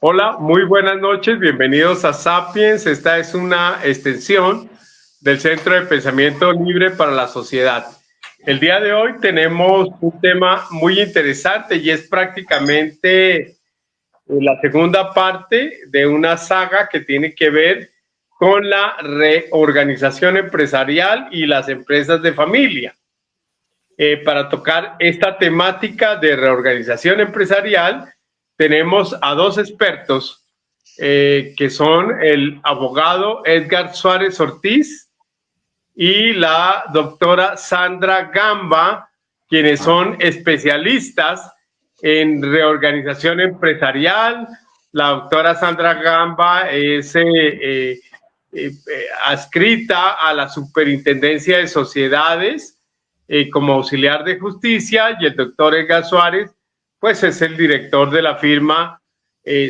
Hola, muy buenas noches, bienvenidos a Sapiens. Esta es una extensión del Centro de Pensamiento Libre para la Sociedad. El día de hoy tenemos un tema muy interesante y es prácticamente la segunda parte de una saga que tiene que ver con la reorganización empresarial y las empresas de familia. Para tocar esta temática de reorganización empresarial, tenemos a dos expertos que son el abogado Edgar Suárez Ortiz y la doctora Sandra Gamba, quienes son especialistas en reorganización empresarial. La doctora Sandra Gamba es adscrita a la Superintendencia de Sociedades como auxiliar de justicia, y el doctor Edgar Suárez, pues es el director de la firma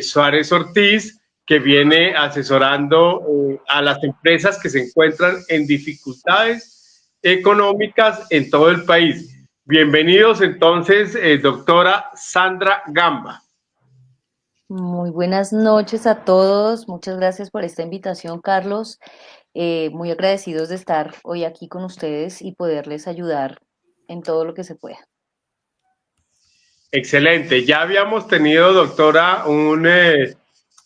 Suárez Ortiz, que viene asesorando a las empresas que se encuentran en dificultades económicas en todo el país. Bienvenidos entonces, doctora Sandra Gamba. Muy buenas noches a todos. Muchas gracias por esta invitación, Carlos. Muy agradecidos de estar hoy aquí con ustedes y poderles ayudar en todo lo que se pueda. Excelente. Ya habíamos tenido, doctora, un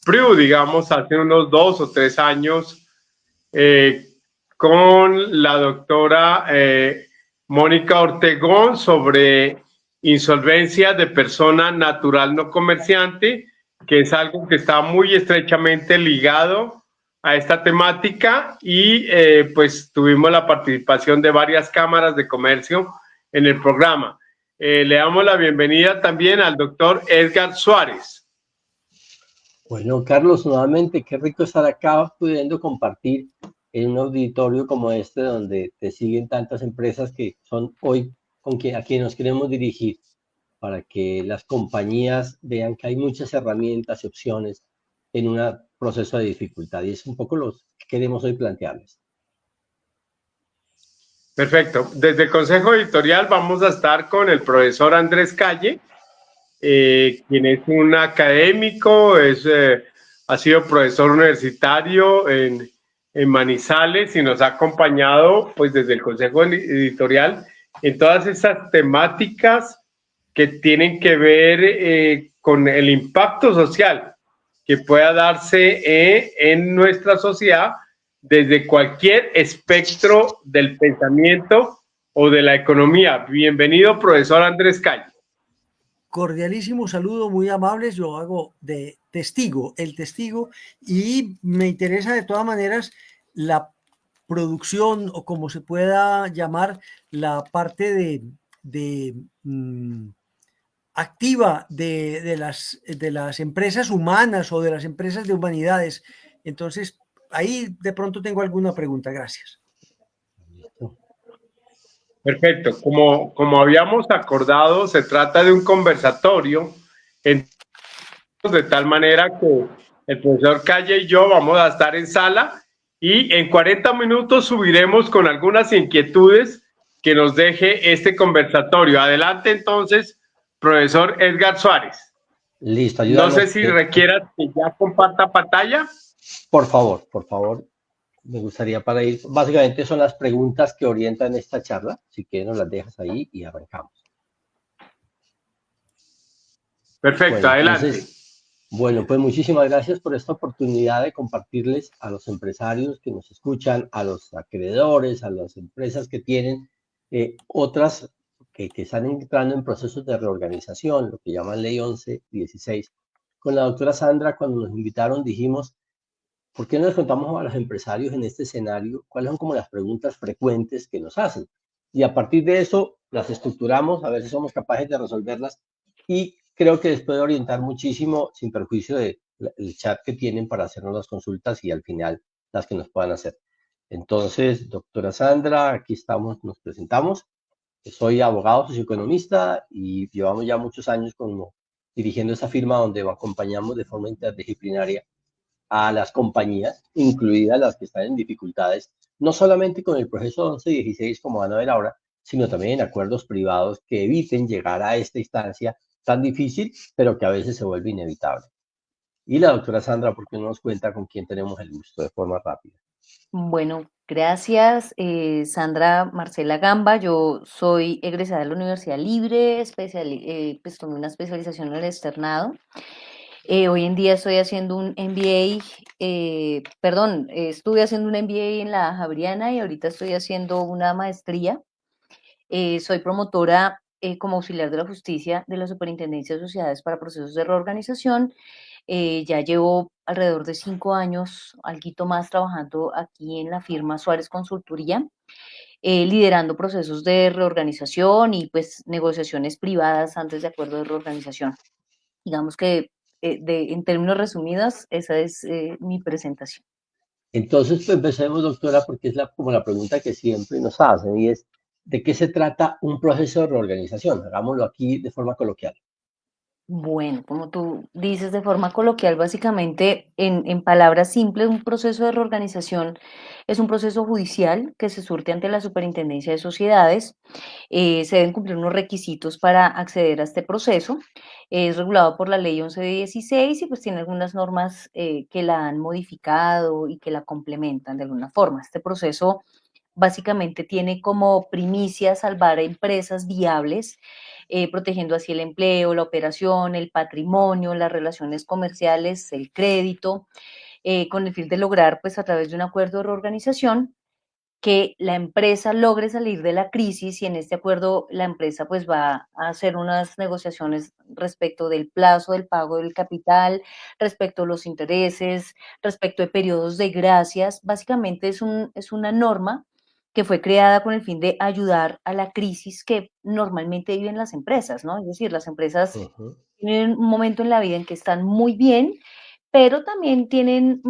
PRIU, digamos, hace unos 2 o 3 años con la doctora Mónica Ortegón sobre insolvencia de persona natural no comerciante, que es algo que está muy estrechamente ligado a esta temática, y pues tuvimos la participación de varias cámaras de comercio en el programa. Le damos la bienvenida también al doctor Edgar Suárez. Bueno, Carlos, nuevamente, qué rico estar acá pudiendo compartir en un auditorio como este, donde te siguen tantas empresas que son hoy a quien nos queremos dirigir, para que las compañías vean que hay muchas herramientas y opciones en un proceso de dificultad. Y es un poco lo que queremos hoy plantearles. Perfecto. Desde el Consejo Editorial vamos a estar con el profesor Andrés Calle, quien es un académico, ha sido profesor universitario en Manizales y nos ha acompañado pues desde el Consejo Editorial en todas esas temáticas que tienen que ver con el impacto social que pueda darse en nuestra sociedad desde cualquier espectro del pensamiento o de la economía. Bienvenido, profesor Andrés Calle. Cordialísimo saludo, muy amables. Yo hago de testigo, el testigo, y me interesa de todas maneras la producción, o como se pueda llamar, la parte activa de las empresas humanas o de las empresas de humanidades. Entonces, ahí de pronto tengo alguna pregunta. Gracias. Perfecto. Como habíamos acordado, se trata de un conversatorio de tal manera que el profesor Calle y yo vamos a estar en sala y en 40 minutos subiremos con algunas inquietudes que nos deje este conversatorio. Adelante entonces, profesor Edgar Suárez. Listo, ayúdanos. No sé si requieras que ya comparta pantalla. Por favor, me gustaría para ir. Básicamente son las preguntas que orientan esta charla. Si quieres, nos las dejas ahí y arrancamos. Perfecto, bueno, adelante. Entonces, bueno, pues muchísimas gracias por esta oportunidad de compartirles a los empresarios que nos escuchan, a los acreedores, a las empresas que tienen otras que están entrando en procesos de reorganización, lo que llaman Ley 1116. Con la doctora Sandra, cuando nos invitaron, dijimos, ¿por qué no les contamos a los empresarios en este escenario cuáles son como las preguntas frecuentes que nos hacen? Y a partir de eso las estructuramos, a ver si somos capaces de resolverlas, y creo que les puede orientar muchísimo sin perjuicio del chat que tienen para hacernos las consultas y al final las que nos puedan hacer. Entonces, doctora Sandra, aquí estamos, nos presentamos. Soy abogado socioeconomista y llevamos ya muchos años dirigiendo esta firma donde acompañamos de forma interdisciplinaria a las compañías, incluidas las que están en dificultades, no solamente con el proceso 1116 como van a ver ahora, sino también en acuerdos privados que eviten llegar a esta instancia tan difícil, pero que a veces se vuelve inevitable. y la doctora Sandra, porque no nos cuenta con quién tenemos el gusto de forma rápida. Bueno, gracias, Sandra Marcela Gamba. Yo soy egresada de la Universidad Libre, pues tomé una especialización en el externado. Hoy en día estoy haciendo un MBA, estuve haciendo un MBA en la Javeriana y ahorita estoy haciendo una maestría. Soy promotora como auxiliar de la justicia de la Superintendencia de Sociedades para Procesos de Reorganización. Ya llevo alrededor de 5 años, alguito más, trabajando aquí en la firma Suárez Consultoría, liderando procesos de reorganización y pues negociaciones privadas antes de acuerdo de reorganización. Digamos que en términos resumidos, esa es mi presentación. Entonces, pues empecemos, doctora, porque es como la pregunta que siempre nos hacen, y es, ¿de qué se trata un proceso de reorganización? Hagámoslo aquí de forma coloquial. Bueno, como tú dices de forma coloquial, básicamente en palabras simples, un proceso de reorganización es un proceso judicial que se surte ante la Superintendencia de Sociedades. Se deben cumplir unos requisitos para acceder a este proceso. Es regulado por la Ley 1116 y pues tiene algunas normas que la han modificado y que la complementan de alguna forma. Este proceso básicamente tiene como primicia salvar a empresas viables, protegiendo así el empleo, la operación, el patrimonio, las relaciones comerciales, el crédito, con el fin de lograr, pues a través de un acuerdo de reorganización, que la empresa logre salir de la crisis y en este acuerdo la empresa pues va a hacer unas negociaciones respecto del plazo del pago del capital, respecto a los intereses, respecto de periodos de gracias. Básicamente es una norma que fue creada con el fin de ayudar a la crisis que normalmente viven las empresas, ¿no? Es decir, las empresas Ujú. tienen un momento en la vida en que están muy bien, pero también tienen,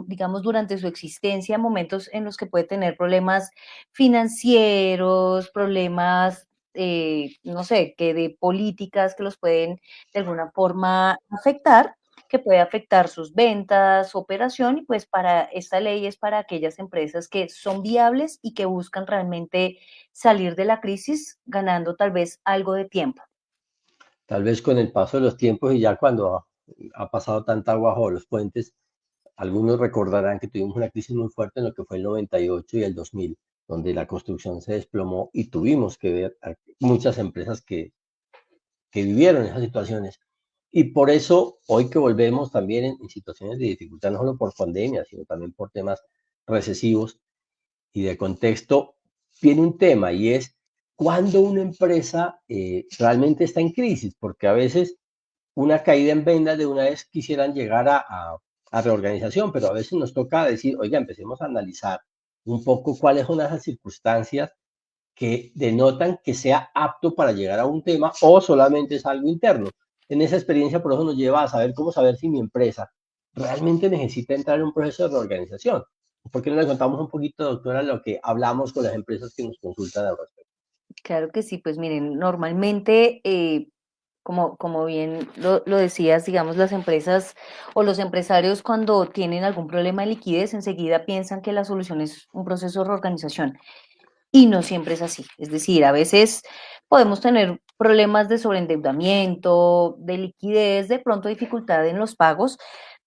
digamos, durante su existencia, momentos en los que puede tener problemas financieros, problemas, no sé, que de políticas que los pueden de alguna forma afectar, que puede afectar sus ventas, su operación, y pues para esta ley es para aquellas empresas que son viables y que buscan realmente salir de la crisis ganando tal vez algo de tiempo. Tal vez con el paso de los tiempos y ya cuando ha pasado tanta agua bajo los puentes, algunos recordarán que tuvimos una crisis muy fuerte en lo que fue el 98 y el 2000, donde la construcción se desplomó y tuvimos que ver a muchas empresas que vivieron esas situaciones. Y por eso, hoy que volvemos también en situaciones de dificultad, no solo por pandemia, sino también por temas recesivos y de contexto, viene un tema y es cuando una empresa realmente está en crisis, porque a veces una caída en ventas de una vez quisieran llegar a reorganización, pero a veces nos toca decir, oiga, empecemos a analizar un poco cuáles son esas circunstancias que denotan que sea apto para llegar a un tema o solamente es algo interno. En esa experiencia, por eso nos lleva a saber cómo saber si mi empresa realmente necesita entrar en un proceso de reorganización. ¿Por qué no le contamos un poquito, doctora, lo que hablamos con las empresas que nos consultan al respecto? Claro que sí, pues miren, normalmente, como bien lo decías, digamos, las empresas o los empresarios cuando tienen algún problema de liquidez, enseguida piensan que la solución es un proceso de reorganización. Y no siempre es así. Es decir, a veces podemos tener problemas de sobreendeudamiento, de liquidez, de pronto dificultad en los pagos,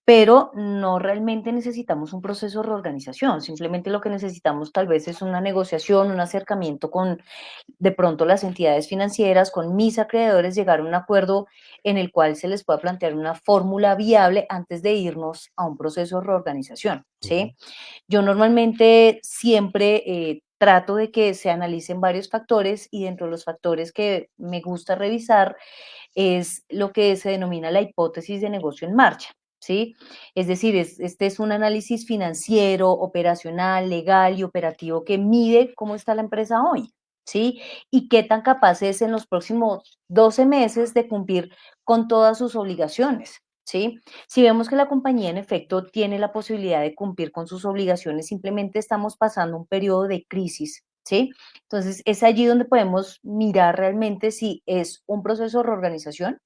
pero no realmente necesitamos un proceso de reorganización. Simplemente lo que necesitamos tal vez es una negociación, un acercamiento con de pronto las entidades financieras, con mis acreedores, llegar a un acuerdo en el cual se les pueda plantear una fórmula viable antes de irnos a un proceso de reorganización, Ujú. ¿sí? Yo normalmente siempre trato de que se analicen varios factores y dentro de los factores que me gusta revisar es lo que se denomina la hipótesis de negocio en marcha, ¿sí? Es decir, este es un análisis financiero, operacional, legal y operativo que mide cómo está la empresa hoy, ¿sí? Y qué tan capaz es en los próximos 12 meses de cumplir con todas sus obligaciones, ¿sí? Si vemos que la compañía en efecto tiene la posibilidad de cumplir con sus obligaciones, simplemente estamos pasando un periodo de crisis, ¿sí? Entonces, es allí donde podemos mirar realmente si es un proceso de reorganización,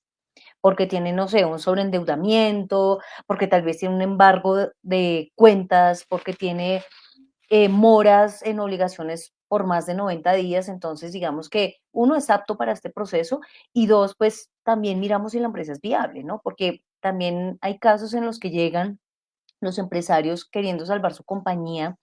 porque tiene, no sé, un sobreendeudamiento, porque tal vez tiene un embargo de cuentas, porque tiene moras en obligaciones por más de 90 días. Entonces, digamos que uno es apto para este proceso y dos, pues también miramos si la empresa es viable, ¿no? Porque también hay casos en los que llegan los empresarios queriendo salvar su compañía,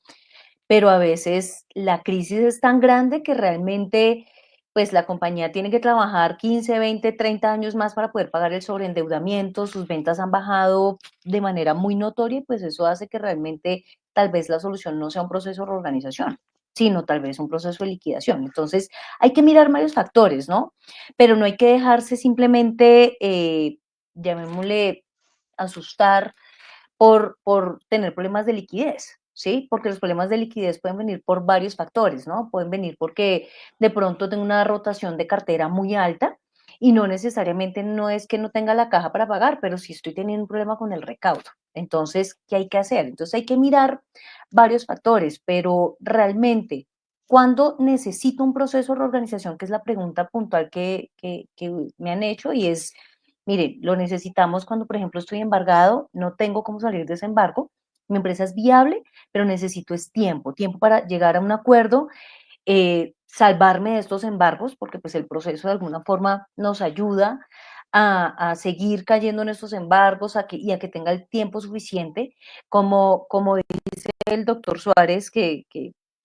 pero a veces la crisis es tan grande que realmente pues la compañía tiene que trabajar 15, 20, 30 años más para poder pagar el sobreendeudamiento, sus ventas han bajado de manera muy notoria y pues eso hace que realmente tal vez la solución no sea un proceso de reorganización, sino tal vez un proceso de liquidación. Entonces hay que mirar varios factores, ¿no? Pero no hay que dejarse simplemente, llamémosle, asustar por tener problemas de liquidez, ¿sí? Porque los problemas de liquidez pueden venir por varios factores, ¿no? Pueden venir porque de pronto tengo una rotación de cartera muy alta y no necesariamente no es que no tenga la caja para pagar, pero sí estoy teniendo un problema con el recaudo. Entonces, ¿qué hay que hacer? Entonces hay que mirar varios factores, pero realmente, ¿cuándo necesito un proceso de reorganización? Que es la pregunta puntual que me han hecho y es, mire, lo necesitamos cuando, por ejemplo, estoy embargado, no tengo cómo salir de ese embargo, mi empresa es viable, pero necesito es tiempo, tiempo para llegar a un acuerdo, salvarme de estos embargos, porque pues el proceso de alguna forma nos ayuda a seguir cayendo en estos embargos y a que tenga el tiempo suficiente, como dice el doctor Suárez, que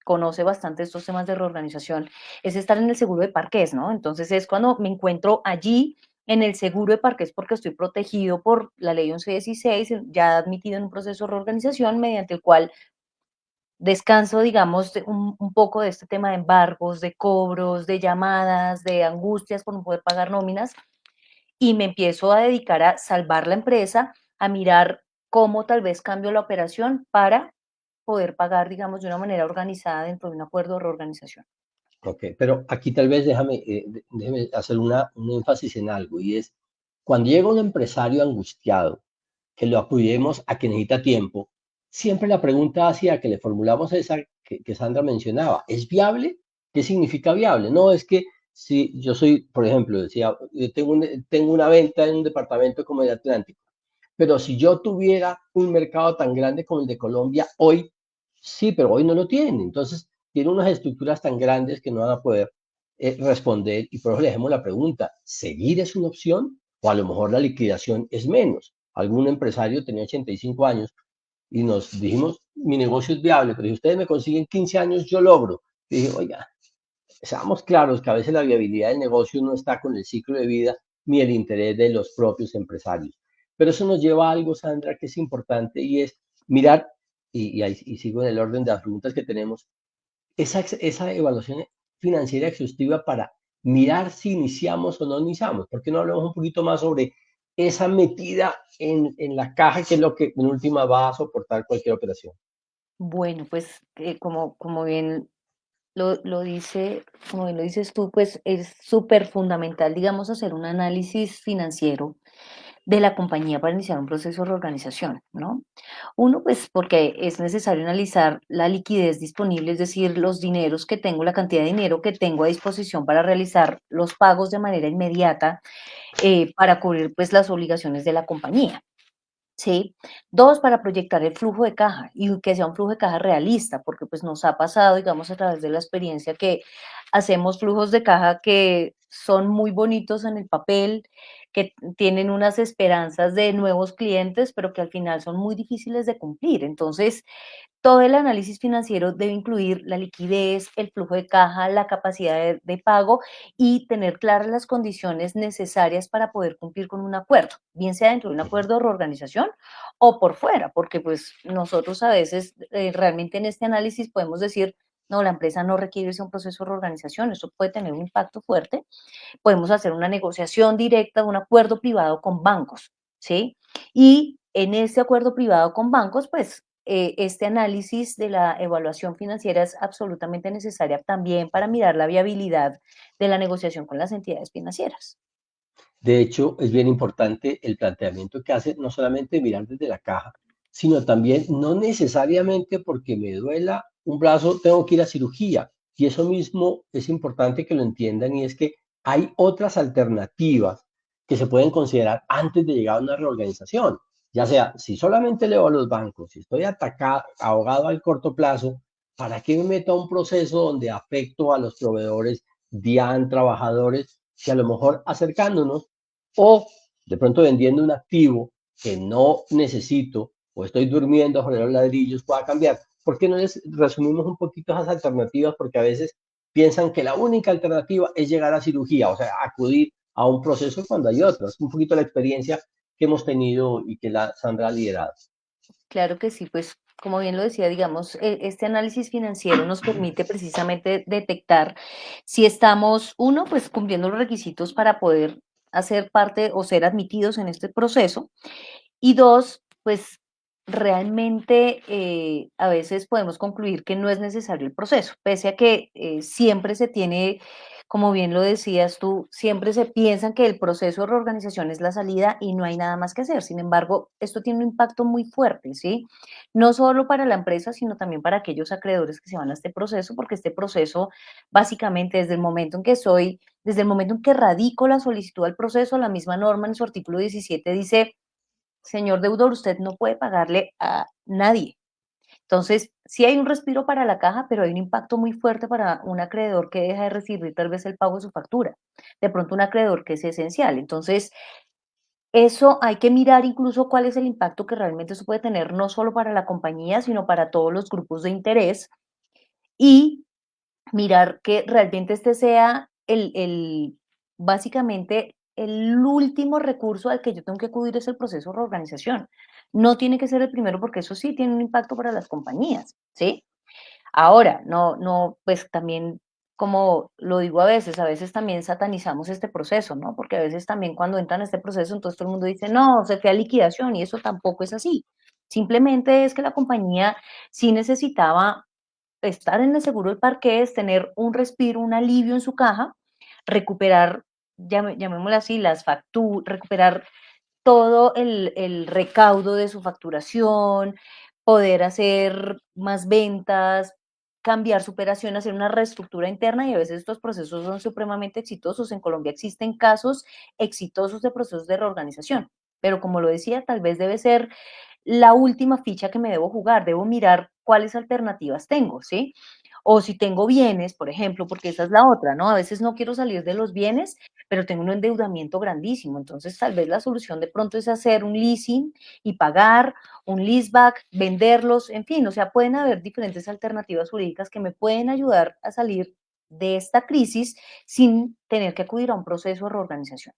conoce bastante estos temas de reorganización, es estar en el seguro de parqués, ¿no? Entonces es cuando me encuentro allí en el seguro de parqués porque estoy protegido por la ley 1116, ya admitido en un proceso de reorganización mediante el cual descanso, digamos, un poco de este tema de embargos, de cobros, de llamadas, de angustias por no poder pagar nóminas y me empiezo a dedicar a salvar la empresa, a mirar cómo tal vez cambio la operación para poder pagar, digamos, de una manera organizada dentro de un acuerdo de reorganización. Ok, pero aquí tal vez déjame hacer un énfasis en algo, y es, cuando llega un empresario angustiado, que lo acudimos a que necesita tiempo, siempre la pregunta hacia que le formulamos esa que Sandra mencionaba, ¿es viable? ¿Qué significa viable? No, es que si yo soy, por ejemplo, decía, yo tengo una venta en un departamento como el Atlántico, pero si yo tuviera un mercado tan grande como el de Colombia hoy, sí, pero hoy no lo tiene. Entonces, tiene unas estructuras tan grandes que no van a poder responder, y por eso le dejemos la pregunta, ¿seguir es una opción? O a lo mejor la liquidación es menos. Algún empresario tenía 85 años y nos dijimos, mi negocio es viable, pero si ustedes me consiguen 15 años, yo logro. Y dije, oiga, seamos claros que a veces la viabilidad del negocio no está con el ciclo de vida ni el interés de los propios empresarios. Pero eso nos lleva a algo, Sandra, que es importante, y es mirar, y sigo en el orden de las preguntas que tenemos, esa evaluación financiera exhaustiva para mirar si iniciamos o no iniciamos. ¿Por qué no hablamos un poquito más sobre esa metida en la caja, que es lo que en última va a soportar cualquier operación? Bueno, pues como bien como bien lo dices tú, pues es súper fundamental, digamos, hacer un análisis financiero de la compañía para iniciar un proceso de reorganización, ¿no? Uno, pues porque es necesario analizar la liquidez disponible, es decir, los dineros que tengo, la cantidad de dinero que tengo a disposición para realizar los pagos de manera inmediata para cubrir pues las obligaciones de la compañía. ¿Sí? Dos, para proyectar el flujo de caja y que sea un flujo de caja realista, porque pues nos ha pasado, digamos, a través de la experiencia que hacemos flujos de caja que son muy bonitos en el papel, que tienen unas esperanzas de nuevos clientes, pero que al final son muy difíciles de cumplir. Entonces, todo el análisis financiero debe incluir la liquidez, el flujo de caja, la capacidad de pago y tener claras las condiciones necesarias para poder cumplir con un acuerdo, bien sea dentro de un acuerdo de reorganización o por fuera, porque pues nosotros a veces realmente en este análisis podemos decir, no, la empresa no requiere ese un proceso de reorganización, eso puede tener un impacto fuerte. Podemos hacer una negociación directa, un acuerdo privado con bancos, ¿sí? Y en ese acuerdo privado con bancos, pues este análisis de la evaluación financiera es absolutamente necesaria también para mirar la viabilidad de la negociación con las entidades financieras. De hecho, es bien importante el planteamiento que hace, no solamente mirar desde la caja, sino también no necesariamente porque me duela un brazo tengo que ir a cirugía. Y eso mismo es importante que lo entiendan, y es que hay otras alternativas que se pueden considerar antes de llegar a una reorganización. Ya sea, si solamente leo a los bancos, si estoy atacado, ahogado al corto plazo, ¿para qué me meto a un proceso donde afecto a los proveedores, DIAN, trabajadores, que a lo mejor acercándonos o de pronto vendiendo un activo que no necesito o estoy durmiendo sobre los ladrillos pueda cambiar. ¿Por qué no les resumimos un poquito esas alternativas? Porque a veces piensan que la única alternativa es llegar a cirugía, o sea, acudir a un proceso cuando hay otras. Un poquito la experiencia que hemos tenido y que la Sandra ha liderado. Claro que sí, pues como bien lo decía, digamos, este análisis financiero nos permite precisamente detectar si estamos, uno, pues cumpliendo los requisitos para poder hacer parte o ser admitidos en este proceso, y dos, pues realmente a veces podemos concluir que no es necesario el proceso, pese a que siempre se tiene, como bien lo decías tú, siempre se piensa que el proceso de reorganización es la salida y no hay nada más que hacer. Sin embargo, esto tiene un impacto muy fuerte, ¿sí? No solo para la empresa, sino también para aquellos acreedores que se van a este proceso, porque este proceso, básicamente, desde el momento en que radico la solicitud al proceso, la misma norma en su artículo 17 dice: señor deudor, usted no puede pagarle a nadie. Entonces, sí hay un respiro para la caja, pero hay un impacto muy fuerte para un acreedor que deja de recibir tal vez el pago de su factura. De pronto un acreedor que es esencial. Entonces, eso hay que mirar incluso cuál es el impacto que realmente eso puede tener, no solo para la compañía, sino para todos los grupos de interés, y mirar que realmente este sea básicamente el último recurso al que yo tengo que acudir es el proceso de reorganización. No tiene que ser el primero porque eso sí tiene un impacto para las compañías, ¿sí? Ahora, no, pues también, como lo digo a veces también satanizamos este proceso, ¿no? Porque a veces también cuando entran a este proceso, entonces todo el mundo dice, no, se fue a liquidación y eso tampoco es así. Simplemente es que la compañía sí necesitaba estar en el seguro del parqués, tener un respiro, un alivio en su caja, recuperar, llamémoslo así, las facturas, recuperar todo el recaudo de su facturación, poder hacer más ventas, cambiar su operación, hacer una reestructura interna, y a veces estos procesos son supremamente exitosos. En Colombia existen casos exitosos de procesos de reorganización, pero como lo decía, tal vez debe ser la última ficha que me debo jugar, debo mirar cuáles alternativas tengo, ¿sí? O si tengo bienes, por ejemplo, porque esa es la otra, ¿no? A veces no quiero salir de los bienes, pero tengo un endeudamiento grandísimo. Entonces, tal vez la solución de pronto es hacer un leasing y pagar, un leaseback, venderlos, en fin, o sea, pueden haber diferentes alternativas jurídicas que me pueden ayudar a salir de esta crisis sin tener que acudir a un proceso de reorganización.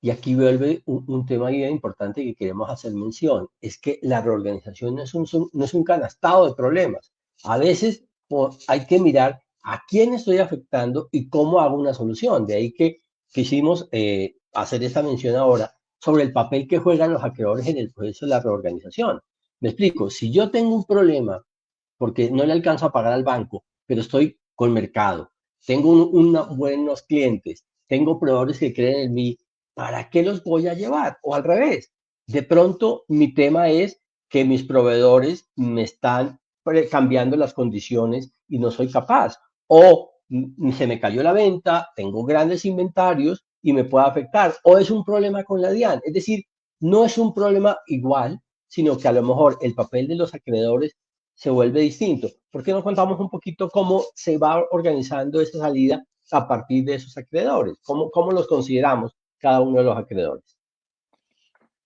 Y aquí vuelve un tema bien importante que queremos hacer mención, es que la reorganización no es un canastado de problemas. A veces hay que mirar a quién estoy afectando y cómo hago una solución. De ahí que quisimos hacer esta mención ahora sobre el papel que juegan los acreedores en el proceso de la reorganización. Me explico, si yo tengo un problema porque no le alcanzo a pagar al banco, pero estoy con mercado, tengo buenos clientes, tengo proveedores que creen en mí, ¿para qué los voy a llevar? O al revés, de pronto mi tema es que mis proveedores me están cambiando las condiciones y no soy capaz. O se me cayó la venta, tengo grandes inventarios y me puede afectar. O es un problema con la DIAN. Es decir, no es un problema igual, sino que a lo mejor el papel de los acreedores se vuelve distinto. ¿Por qué no contamos un poquito cómo se va organizando esa salida a partir de esos acreedores? ¿Cómo los consideramos cada uno de los acreedores?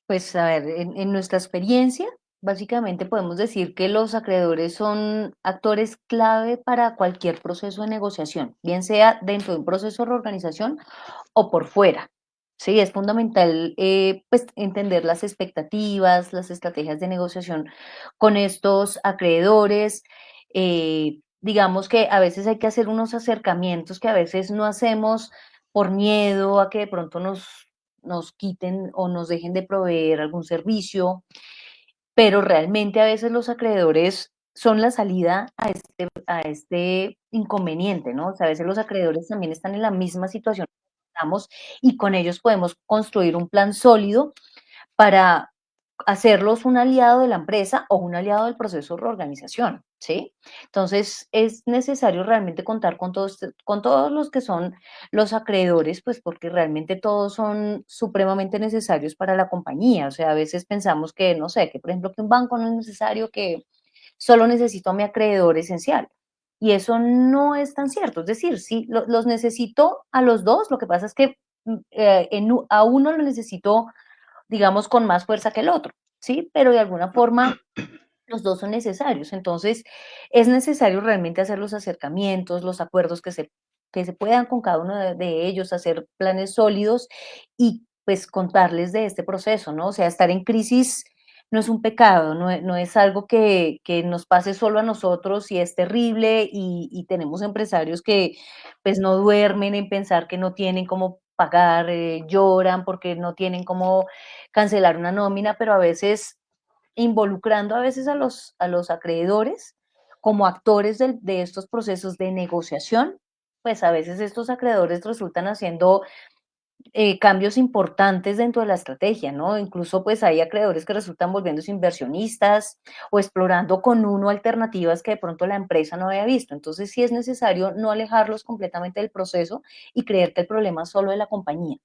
Pues a ver, en nuestra experiencia, básicamente podemos decir que los acreedores son actores clave para cualquier proceso de negociación, bien sea dentro de un proceso de reorganización o por fuera. Sí, es fundamental pues entender las expectativas, las estrategias de negociación con estos acreedores. Digamos que a veces hay que hacer unos acercamientos que a veces no hacemos por miedo a que de pronto nos quiten o nos dejen de proveer algún servicio, pero realmente a veces los acreedores son la salida a este inconveniente, ¿no? O sea, a veces los acreedores también están en la misma situación que estamos, y con ellos podemos construir un plan sólido para hacerlos un aliado de la empresa o un aliado del proceso de reorganización, ¿sí? Entonces, es necesario realmente contar con todos los que son los acreedores, pues porque realmente todos son supremamente necesarios para la compañía. O sea, a veces pensamos que, no sé, que por ejemplo que un banco no es necesario, que solo necesito a mi acreedor esencial. Y eso no es tan cierto. Es decir, sí, los necesito a los dos. Lo que pasa es que a uno lo necesito digamos, con más fuerza que el otro, ¿sí? Pero de alguna forma los dos son necesarios. Entonces, es necesario realmente hacer los acercamientos, los acuerdos que se puedan con cada uno de ellos, hacer planes sólidos y pues contarles de este proceso, ¿no? O sea, estar en crisis no es un pecado, no es algo que nos pase solo a nosotros y es terrible y tenemos empresarios que pues no duermen en pensar que no tienen cómo pagar, lloran porque no tienen cómo cancelar una nómina, pero a veces involucrando a veces a los acreedores como actores de estos procesos de negociación, pues a veces estos acreedores resultan haciendo cambios importantes dentro de la estrategia, ¿no? Incluso pues hay acreedores que resultan volviéndose inversionistas o explorando con uno alternativas que de pronto la empresa no había visto. Entonces sí es necesario no alejarlos completamente del proceso y creer que el problema es solo de la compañía,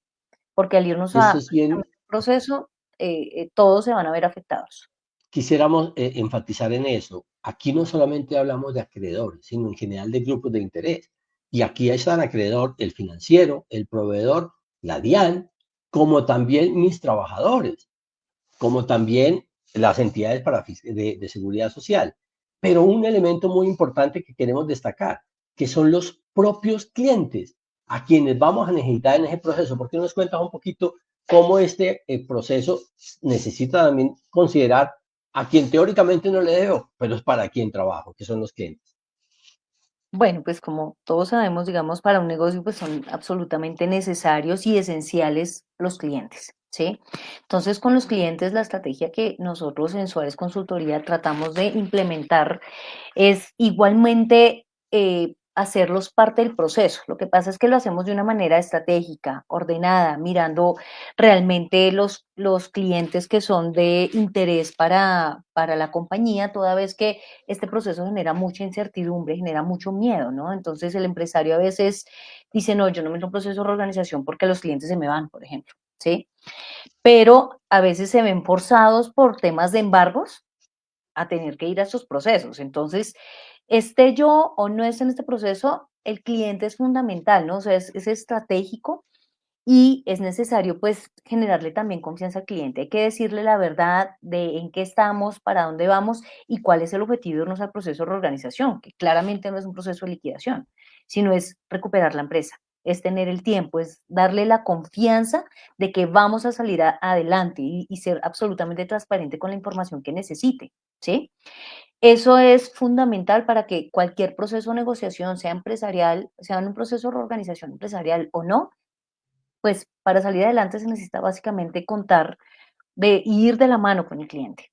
porque al irnos Esto a es bien, proceso, todos se van a ver afectados. quisiéramos enfatizar en eso. Aquí no solamente hablamos de acreedores, sino en general de grupos de interés. Y aquí están acreedor el financiero, el proveedor, la DIAN, como también mis trabajadores, como también las entidades de seguridad social. Pero un elemento muy importante que queremos destacar, que son los propios clientes a quienes vamos a necesitar en ese proceso. ¿Por qué no nos cuentas un poquito cómo este proceso necesita también considerar a quien teóricamente no le debo, pero es para quien trabajo, que son los clientes? Bueno, pues como todos sabemos, digamos, para un negocio pues son absolutamente necesarios y esenciales los clientes, ¿sí? Entonces, con los clientes, la estrategia que nosotros en Suárez Consultoría tratamos de implementar es igualmente hacerlos parte del proceso. Lo que pasa es que lo hacemos de una manera estratégica, ordenada, mirando realmente los clientes que son de interés para la compañía, toda vez que este proceso genera mucha incertidumbre, genera mucho miedo, ¿no? Entonces el empresario a veces dice, no, yo no me meto en un proceso de reorganización porque los clientes se me van, por ejemplo, ¿sí? Pero a veces se ven forzados por temas de embargos a tener que ir a estos procesos. Entonces, esté yo o no esté en este proceso, el cliente es fundamental, ¿no? O sea, es estratégico y es necesario pues generarle también confianza al cliente. Hay que decirle la verdad de en qué estamos, para dónde vamos y cuál es el objetivo de irnos al proceso de reorganización, que claramente no es un proceso de liquidación, sino es recuperar la empresa, es tener el tiempo, es darle la confianza de que vamos a salir adelante y ser absolutamente transparente con la información que necesite, ¿sí? Eso es fundamental para que cualquier proceso de negociación, sea empresarial, sea un proceso de reorganización empresarial o no, pues para salir adelante se necesita básicamente contar de ir de la mano con el cliente.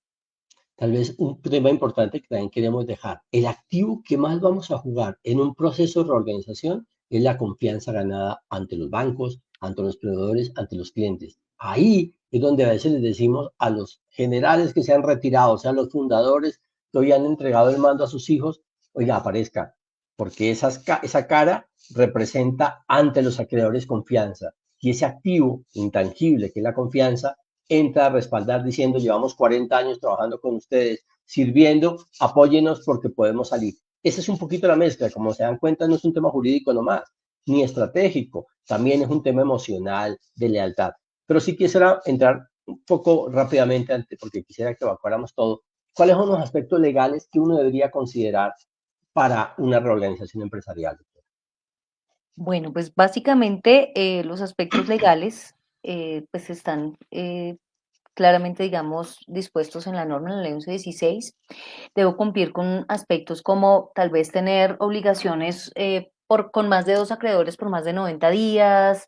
Tal vez un tema importante que también queremos dejar. El activo que más vamos a jugar en un proceso de reorganización es la confianza ganada ante los bancos, ante los proveedores, ante los clientes. Ahí es donde a veces les decimos a los generales que se han retirado, o sea, los fundadores que hoy han entregado el mando a sus hijos, oiga, aparezca, porque esa cara representa ante los acreedores confianza. Y ese activo intangible que es la confianza entra a respaldar diciendo, llevamos 40 años trabajando con ustedes, sirviendo, apóyenos porque podemos salir. Esa es un poquito la mezcla, como se dan cuenta, no es un tema jurídico nomás, ni estratégico, también es un tema emocional, de lealtad. Pero sí quisiera entrar un poco rápidamente, porque quisiera que evacuáramos todo. ¿Cuáles son los aspectos legales que uno debería considerar para una reorganización empresarial? Bueno, pues básicamente los aspectos legales pues están claramente, digamos, dispuestos en la norma, en la ley 1116. Debo cumplir con aspectos como tal vez tener obligaciones con más de dos acreedores por más de 90 días,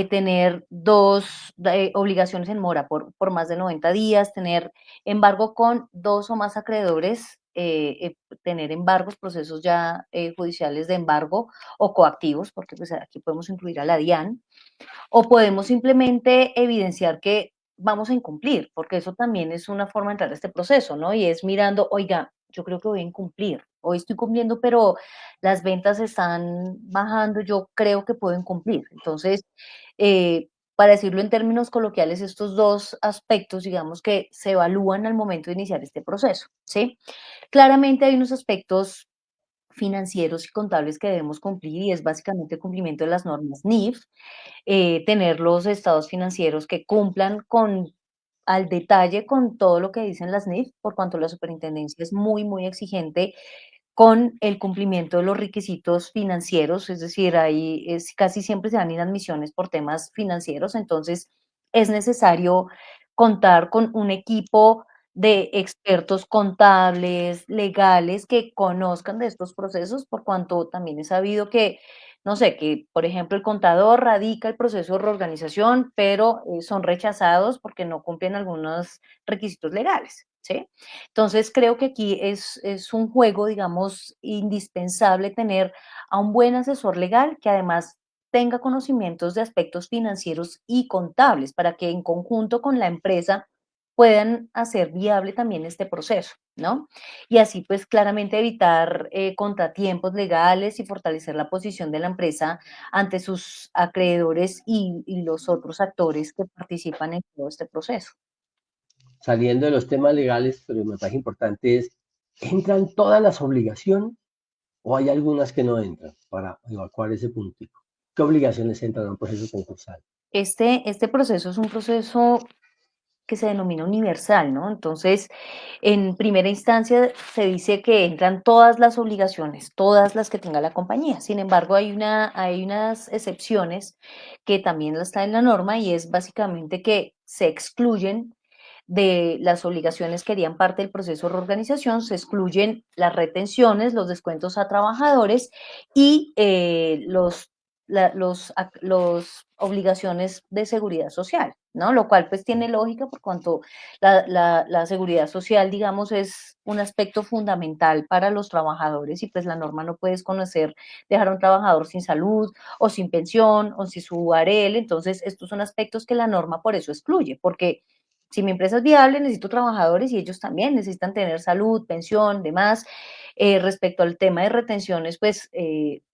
tener dos obligaciones en mora por más de 90 días, tener embargo con dos o más acreedores, tener embargos, procesos ya judiciales de embargo o coactivos, porque pues aquí podemos incluir a la DIAN, o podemos simplemente evidenciar que vamos a incumplir, porque eso también es una forma de entrar a este proceso, ¿no? Y es mirando, oiga, yo creo que voy a incumplir, hoy estoy cumpliendo, pero las ventas están bajando, yo creo que puedo incumplir. Entonces, para decirlo en términos coloquiales, estos dos aspectos, digamos, que se evalúan al momento de iniciar este proceso, ¿sí? Claramente hay unos aspectos financieros y contables que debemos cumplir y es básicamente el cumplimiento de las normas NIF, tener los estados financieros que cumplan con al detalle con todo lo que dicen las NIF, por cuanto la superintendencia es muy, muy exigente con el cumplimiento de los requisitos financieros, es decir, ahí casi siempre se dan inadmisiones por temas financieros, entonces es necesario contar con un equipo de expertos contables, legales, que conozcan de estos procesos, por cuanto también he sabido que, no sé, que por ejemplo el contador radica el proceso de reorganización, pero son rechazados porque no cumplen algunos requisitos legales, ¿sí? Entonces creo que aquí es un juego, digamos, indispensable tener a un buen asesor legal que además tenga conocimientos de aspectos financieros y contables para que en conjunto con la empresa puedan hacer viable también este proceso, ¿no? Y así pues claramente evitar contratiempos legales y fortalecer la posición de la empresa ante sus acreedores y los otros actores que participan en todo este proceso. Saliendo de los temas legales, pero me parece importante es, ¿entran todas las obligaciones o hay algunas que no entran para evacuar ese puntico? ¿Qué obligaciones entran a un proceso concursal? Este proceso es un proceso que se denomina universal, ¿no? Entonces, en primera instancia se dice que entran todas las obligaciones, todas las que tenga la compañía. Sin embargo, hay unas excepciones que también está en la norma y es básicamente que se excluyen de las obligaciones que harían parte del proceso de reorganización, se excluyen las retenciones, los descuentos a trabajadores y los obligaciones de seguridad social, ¿no? Lo cual pues tiene lógica por cuanto la seguridad social, digamos, es un aspecto fundamental para los trabajadores y pues la norma no puede desconocer dejar a un trabajador sin salud o sin pensión o sin su ARL, entonces estos son aspectos que la norma por eso excluye, porque si mi empresa es viable, necesito trabajadores y ellos también necesitan tener salud, pensión, demás. Respecto al tema de retenciones, pues,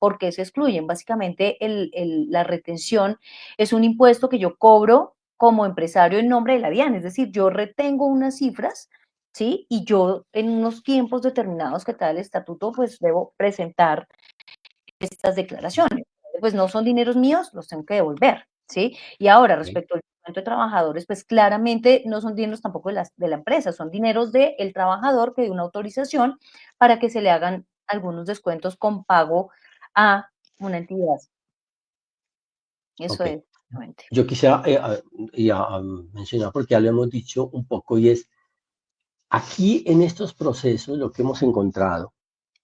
¿por qué se excluyen? Básicamente, la retención es un impuesto que yo cobro como empresario en nombre de la DIAN, es decir, yo retengo unas cifras, ¿sí? Y yo en unos tiempos determinados que tal el estatuto, pues debo presentar estas declaraciones. Pues no son dineros míos, los tengo que devolver, ¿sí? Y ahora, ¿Ok? respecto al descuento de trabajadores, pues claramente no son dineros tampoco de la empresa, son dineros del trabajador que dio una autorización para que se le hagan algunos descuentos con pago a una entidad. Eso Ok. es, básicamente. Yo quisiera mencionar, porque ya lo hemos dicho un poco, y es, aquí en estos procesos lo que hemos encontrado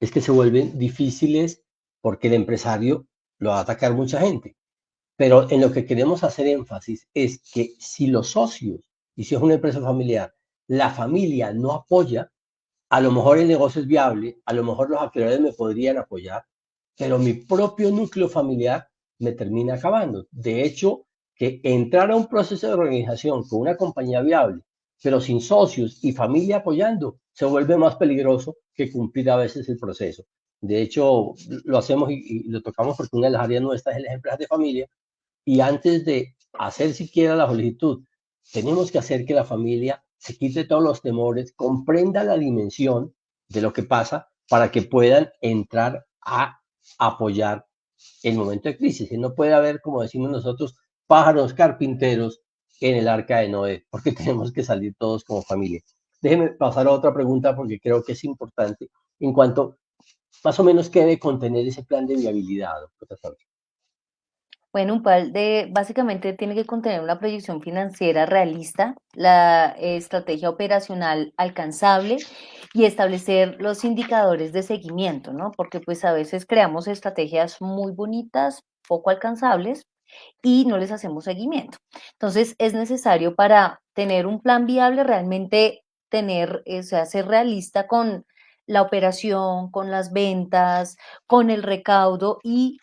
es que se vuelven difíciles porque el empresario lo va a atacar mucha gente. Pero en lo que queremos hacer énfasis es que si los socios, y si es una empresa familiar, la familia no apoya, a lo mejor el negocio es viable, a lo mejor los acreedores me podrían apoyar, pero mi propio núcleo familiar me termina acabando. De hecho, que entrar a un proceso de organización con una compañía viable, pero sin socios y familia apoyando, se vuelve más peligroso que cumplir a veces el proceso. De hecho, lo hacemos y lo tocamos porque una de las áreas nuestras es las empresas de familia, y antes de hacer siquiera la solicitud, tenemos que hacer que la familia se quite todos los temores, comprenda la dimensión de lo que pasa para que puedan entrar a apoyar el momento de crisis. Y no puede haber, como decimos nosotros, pájaros carpinteros en el arca de Noé, porque tenemos que salir todos como familia. Déjeme pasar a otra pregunta porque creo que es importante en cuanto más o menos qué debe contener ese plan de viabilidad, doctor. Bueno, básicamente tiene que contener una proyección financiera realista, la estrategia operacional alcanzable y establecer los indicadores de seguimiento, ¿no? Porque pues a veces creamos estrategias muy bonitas, poco alcanzables y no les hacemos seguimiento. Entonces es necesario para tener un plan viable realmente o sea, ser realista con la operación, con las ventas, con el recaudo y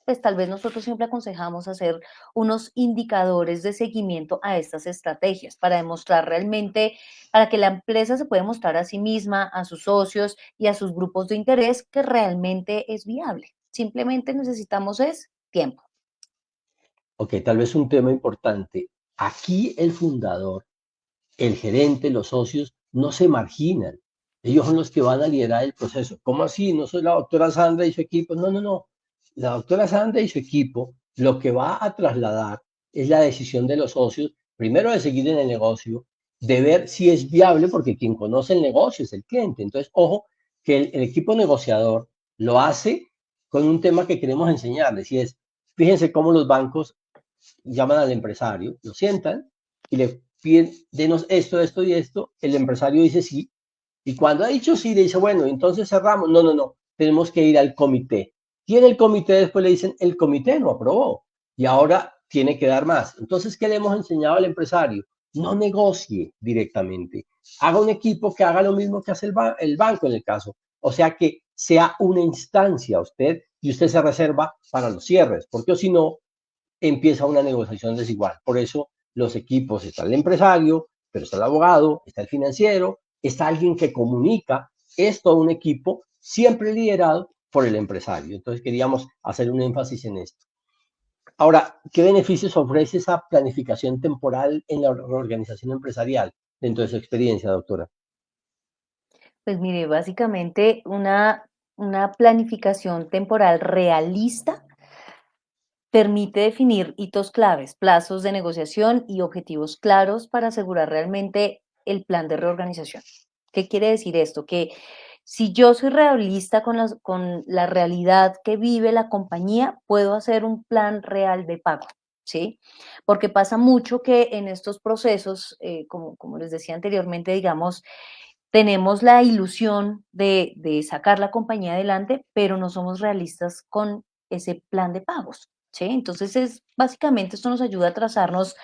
pues tal vez nosotros siempre aconsejamos hacer unos indicadores de seguimiento a estas estrategias para demostrar realmente, para que la empresa se pueda mostrar a sí misma, a sus socios y a sus grupos de interés que realmente es viable. Simplemente necesitamos es tiempo. Ok, tal vez un tema importante. Aquí el fundador, el gerente, los socios, no se marginan. Ellos son los que van a liderar el proceso. ¿Cómo así? No soy la doctora Sandra y su equipo. No, no, no. La doctora Sandra y su equipo lo que va a trasladar es la decisión de los socios, primero de seguir en el negocio, de ver si es viable, porque quien conoce el negocio es el cliente. Entonces, ojo, que el equipo negociador lo hace con un tema que queremos enseñarles, y es, fíjense cómo los bancos llaman al empresario, lo sientan y le piden, denos esto, esto y esto, el empresario dice sí, y cuando ha dicho sí, le dice, bueno, entonces cerramos, no, no, no, tenemos que ir al comité. Y en el comité después le dicen, el comité no aprobó, y ahora tiene que dar más. Entonces, ¿qué le hemos enseñado al empresario? No negocie directamente, haga un equipo que haga lo mismo que hace el banco en el caso, o sea que sea una instancia usted, y usted se reserva para los cierres, porque si no, empieza una negociación desigual. Por eso los equipos, está el empresario, pero está el abogado, está el financiero, está alguien que comunica, es todo un equipo siempre liderado por el empresario. Entonces queríamos hacer un énfasis en esto. Ahora, ¿qué beneficios ofrece esa planificación temporal en la organización empresarial dentro de su experiencia, doctora? Pues mire, básicamente una planificación temporal realista permite definir hitos claves, plazos de negociación y objetivos claros para asegurar realmente el plan de reorganización. ¿Qué quiere decir esto? Que si yo soy realista con la realidad que vive la compañía, puedo hacer un plan real de pago, ¿sí? Porque pasa mucho que en estos procesos, como les decía anteriormente, digamos, tenemos la ilusión de sacar la compañía adelante, pero no somos realistas con ese plan de pagos, ¿sí? Entonces, básicamente esto nos ayuda a trazarnos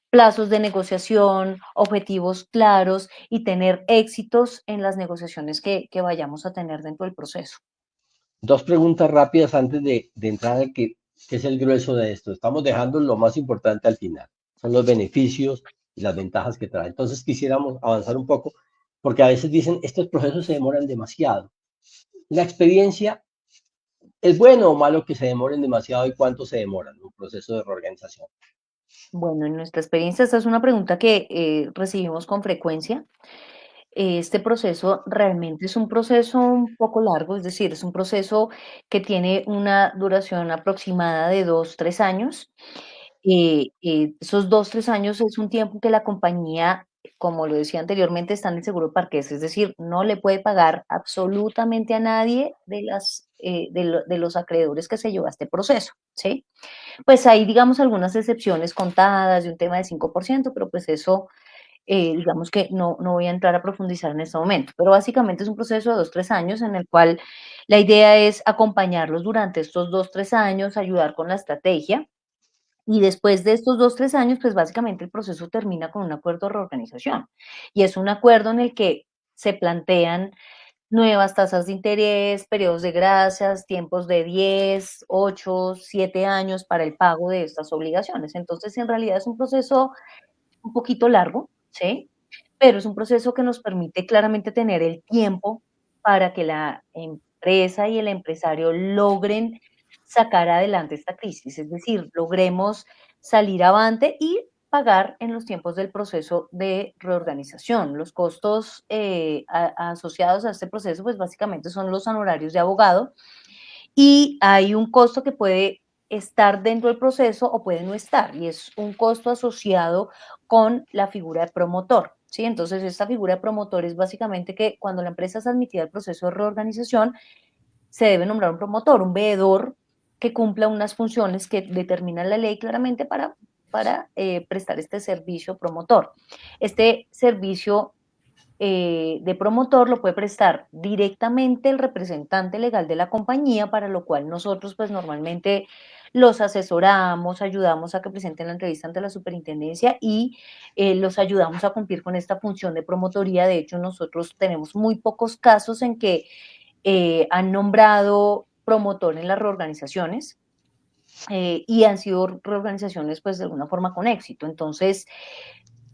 plazos de negociación, objetivos claros y tener éxitos en las negociaciones que vayamos a tener dentro del proceso. Dos preguntas rápidas antes de entrar al que es el grueso de esto. Estamos dejando lo más importante al final. Son los beneficios y las ventajas que trae. Entonces quisiéramos avanzar un poco, porque a veces dicen, estos procesos se demoran demasiado. La experiencia, ¿es bueno o malo que se demoren demasiado y cuánto se demoran un proceso de reorganización? Bueno, en nuestra experiencia, esta es una pregunta que recibimos con frecuencia. Este proceso realmente es un proceso un poco largo, es decir, es un proceso que tiene una duración aproximada de 2, 3 años. Esos 2, 3 años es un tiempo que la compañía, como lo decía anteriormente, está en el seguro parqués, es decir, no le puede pagar absolutamente a nadie de los acreedores que se llevó a este proceso, ¿sí? Pues hay, digamos, algunas excepciones contadas de un tema de 5%, pero pues eso, digamos que no voy a entrar a profundizar en este momento. Pero básicamente es un proceso de 2, 3 años en el cual la idea es acompañarlos durante estos 2, 3 años, ayudar con la estrategia. Y después de estos 2, 3 años, pues básicamente el proceso termina con un acuerdo de reorganización. Y es un acuerdo en el que se plantean nuevas tasas de interés, periodos de gracias, tiempos de 10, 8, 7 años para el pago de estas obligaciones. Entonces, en realidad es un proceso un poquito largo, ¿sí? Pero es un proceso que nos permite claramente tener el tiempo para que la empresa y el empresario logren sacar adelante esta crisis, es decir, logremos salir avante y pagar en los tiempos del proceso de reorganización. Los costos asociados a este proceso, pues básicamente son los honorarios de abogado y hay un costo que puede estar dentro del proceso o puede no estar, y es un costo asociado con la figura de promotor, ¿sí? Entonces, esta figura de promotor es básicamente que cuando la empresa es admitida al proceso de reorganización, se debe nombrar un promotor, un veedor que cumpla unas funciones que determina la ley claramente para prestar este servicio promotor. Este servicio de promotor lo puede prestar directamente el representante legal de la compañía, para lo cual nosotros pues normalmente los asesoramos, ayudamos a que presenten la entrevista ante la superintendencia y los ayudamos a cumplir con esta función de promotoría. De hecho, nosotros tenemos muy pocos casos en que han nombrado promotor en las reorganizaciones y han sido reorganizaciones pues de alguna forma con éxito. Entonces,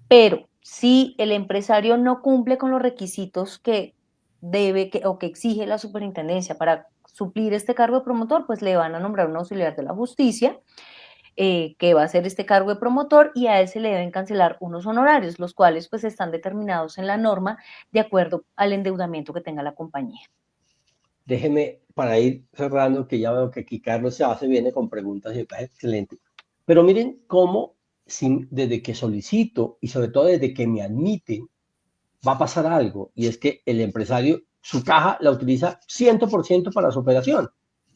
pero si el empresario no cumple con los requisitos que debe o que exige la superintendencia para suplir este cargo de promotor, pues le van a nombrar un auxiliar de la justicia que va a hacer este cargo de promotor, y a él se le deben cancelar unos honorarios, los cuales pues están determinados en la norma de acuerdo al endeudamiento que tenga la compañía. Déjeme para ir cerrando, que ya veo que aquí Carlos se viene con preguntas y está excelente. Pero miren cómo desde que solicito y sobre todo desde que me admiten, va a pasar algo, y es que el empresario, su caja la utiliza 100% para su operación.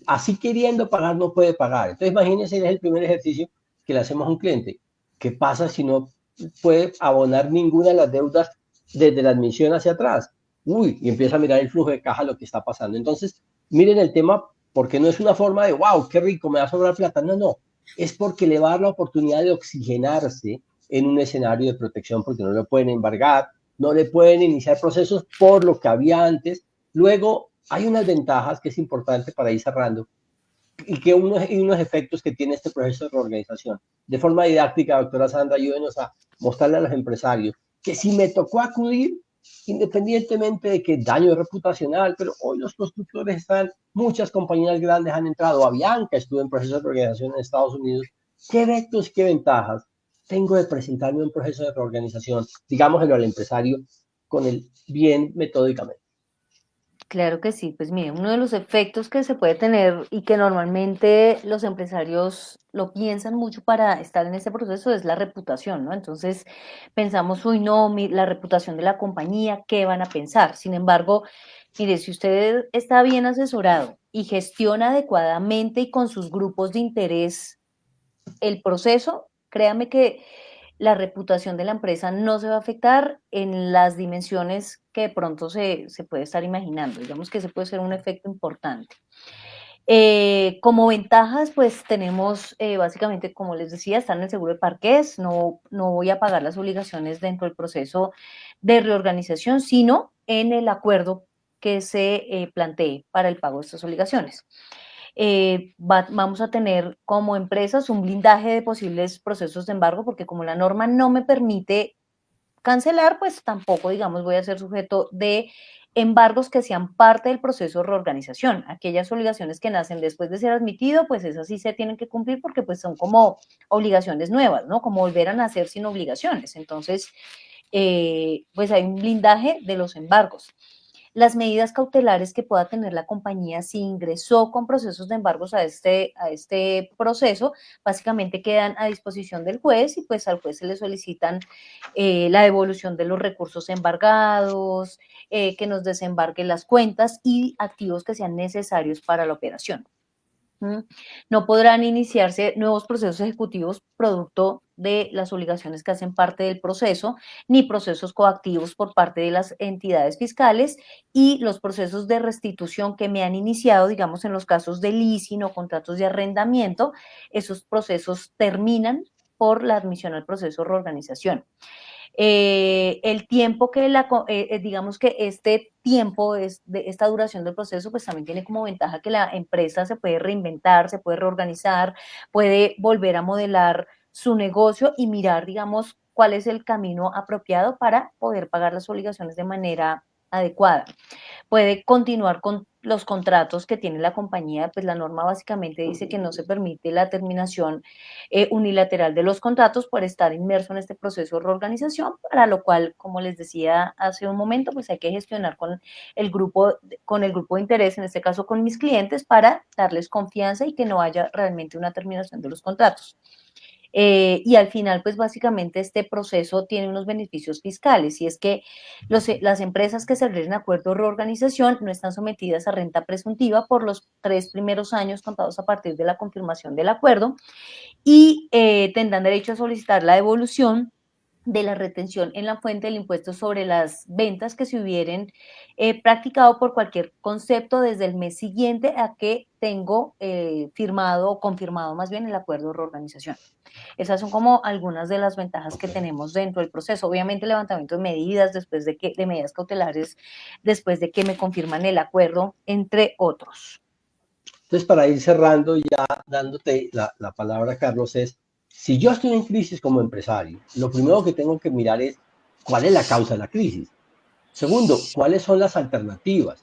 Así queriendo pagar, no puede pagar. Entonces, imagínense, es el primer ejercicio que le hacemos a un cliente. ¿Qué pasa si no puede abonar ninguna de las deudas desde la admisión hacia atrás? Uy, y empieza a mirar el flujo de caja, lo que está pasando. Entonces, miren el tema, porque no es una forma de, wow, qué rico, me va a sobrar plata. No, no. Es porque le va a dar la oportunidad de oxigenarse en un escenario de protección, porque no lo pueden embargar, no le pueden iniciar procesos por lo que había antes. Luego, hay unas ventajas que es importante para ir cerrando y que unos efectos que tiene este proceso de reorganización. De forma didáctica, doctora Sandra, ayúdenos a mostrarle a los empresarios que si me tocó acudir, independientemente de que daño reputacional, pero hoy los constructores están, muchas compañías grandes han entrado, Avianca estuvo en proceso de reorganización en Estados Unidos. ¿Qué efectos, qué ventajas tengo de presentarme un proceso de reorganización, digámoslo al empresario, con el bien metódicamente? Claro que sí, pues mire, uno de los efectos que se puede tener y que normalmente los empresarios lo piensan mucho para estar en este proceso es la reputación, ¿no? Entonces pensamos, uy, no, la reputación de la compañía, ¿qué van a pensar? Sin embargo, mire, si usted está bien asesorado y gestiona adecuadamente y con sus grupos de interés el proceso, créame que la reputación de la empresa no se va a afectar en las dimensiones que de pronto se puede estar imaginando. Digamos que ese puede ser un efecto importante. Como ventajas, pues tenemos básicamente, como les decía, estar en el seguro de parques, no voy a pagar las obligaciones dentro del proceso de reorganización, sino en el acuerdo que se plantee para el pago de estas obligaciones. Vamos a tener como empresas un blindaje de posibles procesos de embargo, porque como la norma no me permite cancelar, pues tampoco, digamos, voy a ser sujeto de embargos que sean parte del proceso de reorganización. Aquellas obligaciones que nacen después de ser admitido, pues esas sí se tienen que cumplir porque pues son como obligaciones nuevas, ¿no? Como volver a nacer sin obligaciones. Entonces, pues hay un blindaje de los embargos. Las medidas cautelares que pueda tener la compañía si ingresó con procesos de embargos a este proceso, básicamente quedan a disposición del juez y pues al juez se le solicitan la devolución de los recursos embargados, que nos desembarque las cuentas y activos que sean necesarios para la operación. No podrán iniciarse nuevos procesos ejecutivos producto de las obligaciones que hacen parte del proceso, ni procesos coactivos por parte de las entidades fiscales y los procesos de restitución que me han iniciado, digamos, en los casos de leasing o contratos de arrendamiento, esos procesos terminan por la admisión al proceso de reorganización. El tiempo que digamos que este tiempo, esta duración del proceso, pues también tiene como ventaja que la empresa se puede reinventar, se puede reorganizar, puede volver a modelar su negocio y mirar, digamos, cuál es el camino apropiado para poder pagar las obligaciones de manera adecuada. Puede continuar con los contratos que tiene la compañía, pues la norma básicamente dice que no se permite la terminación unilateral de los contratos por estar inmerso en este proceso de reorganización, para lo cual, como les decía hace un momento, pues hay que gestionar con el grupo de interés, en este caso con mis clientes, para darles confianza y que no haya realmente una terminación de los contratos. Y al final, pues básicamente este proceso tiene unos beneficios fiscales, y es que las empresas que se realizan acuerdo de reorganización no están sometidas a renta presuntiva por los 3 primeros años contados a partir de la confirmación del acuerdo y tendrán derecho a solicitar la devolución de la retención en la fuente del impuesto sobre las ventas que se hubieran practicado por cualquier concepto desde el mes siguiente a que tengo firmado o confirmado más bien el acuerdo de reorganización. Esas son como algunas de las ventajas que tenemos dentro del proceso. Obviamente, levantamiento de medidas de medidas cautelares después de que me confirman el acuerdo, entre otros. Entonces, para ir cerrando, ya dándote la palabra, Carlos, es, si yo estoy en crisis como empresario, lo primero que tengo que mirar es cuál es la causa de la crisis. Segundo, cuáles son las alternativas.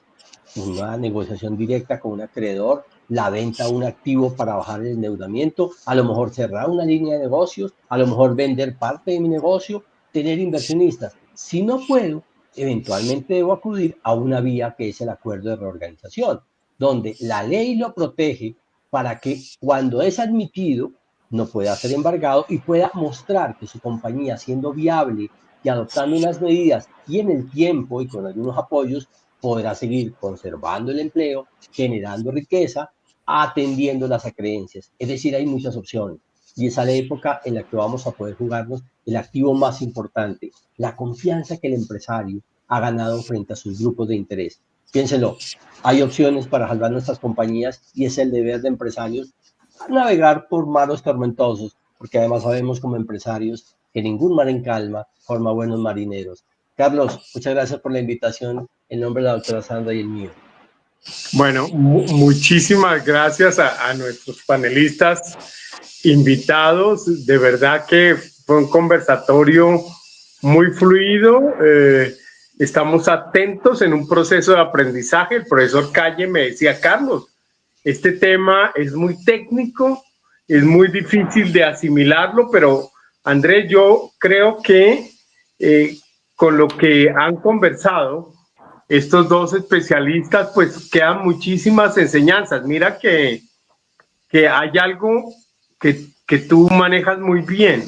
Una negociación directa con un acreedor, la venta de un activo para bajar el endeudamiento, a lo mejor cerrar una línea de negocios, a lo mejor vender parte de mi negocio, tener inversionistas. Si no puedo, eventualmente debo acudir a una vía que es el acuerdo de reorganización, donde la ley lo protege para que cuando es admitido no pueda ser embargado y pueda mostrar que su compañía, siendo viable y adoptando unas medidas y en el tiempo y con algunos apoyos, podrá seguir conservando el empleo, generando riqueza, atendiendo las acreencias. Es decir, hay muchas opciones. Y esa es la época en la que vamos a poder jugarnos el activo más importante, la confianza que el empresario ha ganado frente a sus grupos de interés. Piénselo, hay opciones para salvar nuestras compañías y es el deber de empresarios navegar por mares tormentosos, porque además sabemos como empresarios que ningún mar en calma forma buenos marineros. Carlos, muchas gracias por la invitación en nombre de la doctora Sandra y el mío. Bueno, muchísimas gracias a nuestros panelistas invitados. De verdad que fue un conversatorio muy fluido. Estamos atentos en un proceso de aprendizaje. El profesor Calle me decía, Carlos, este tema es muy técnico, es muy difícil de asimilarlo, pero Andrés, yo creo que con lo que han conversado estos dos especialistas, pues quedan muchísimas enseñanzas. Mira que hay algo que tú manejas muy bien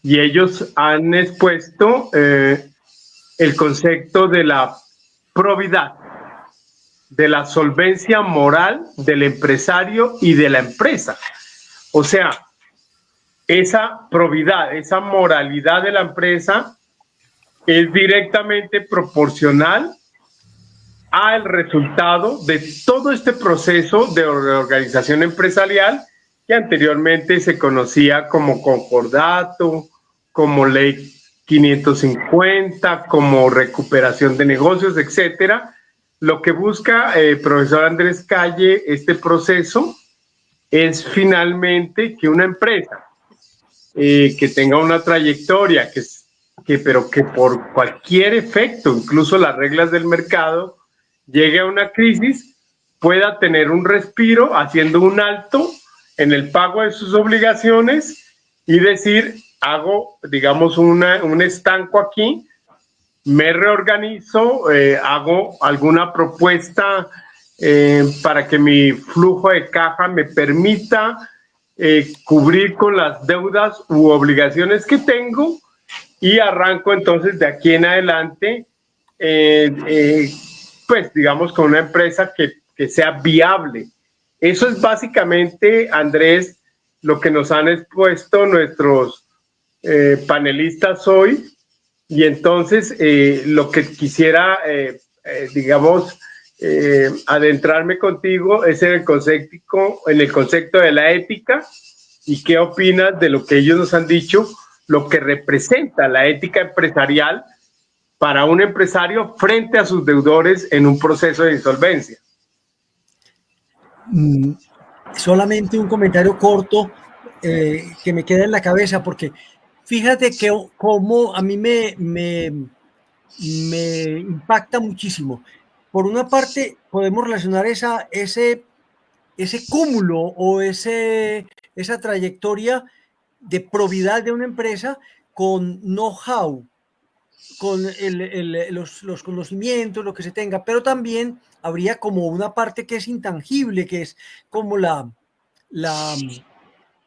y ellos han expuesto el concepto de la probidad, de la solvencia moral del empresario y de la empresa. O sea, esa probidad, esa moralidad de la empresa es directamente proporcional al resultado de todo este proceso de reorganización empresarial que anteriormente se conocía como concordato, como ley 550, como recuperación de negocios, etcétera. Lo que busca profesor Andrés Calle, este proceso, es finalmente que una empresa que tenga una trayectoria, pero que por cualquier efecto, incluso las reglas del mercado, llegue a una crisis, pueda tener un respiro haciendo un alto en el pago de sus obligaciones y decir, hago, digamos, un estanco aquí, me reorganizo, hago alguna propuesta para que mi flujo de caja me permita cubrir con las deudas u obligaciones que tengo y arranco entonces de aquí en adelante, pues digamos con una empresa que sea viable. Eso es básicamente, Andrés, lo que nos han expuesto nuestros panelistas hoy. Y entonces lo que quisiera, digamos, adentrarme contigo es en el concepto de la ética y qué opinas de lo que ellos nos han dicho, lo que representa la ética empresarial para un empresario frente a sus deudores en un proceso de insolvencia. Solamente un comentario corto que me queda en la cabeza, porque fíjate que como a mí me impacta muchísimo. Por una parte, podemos relacionar ese cúmulo o esa trayectoria de probidad de una empresa con know-how, con los conocimientos, lo que se tenga, pero también habría como una parte que es intangible, que es como la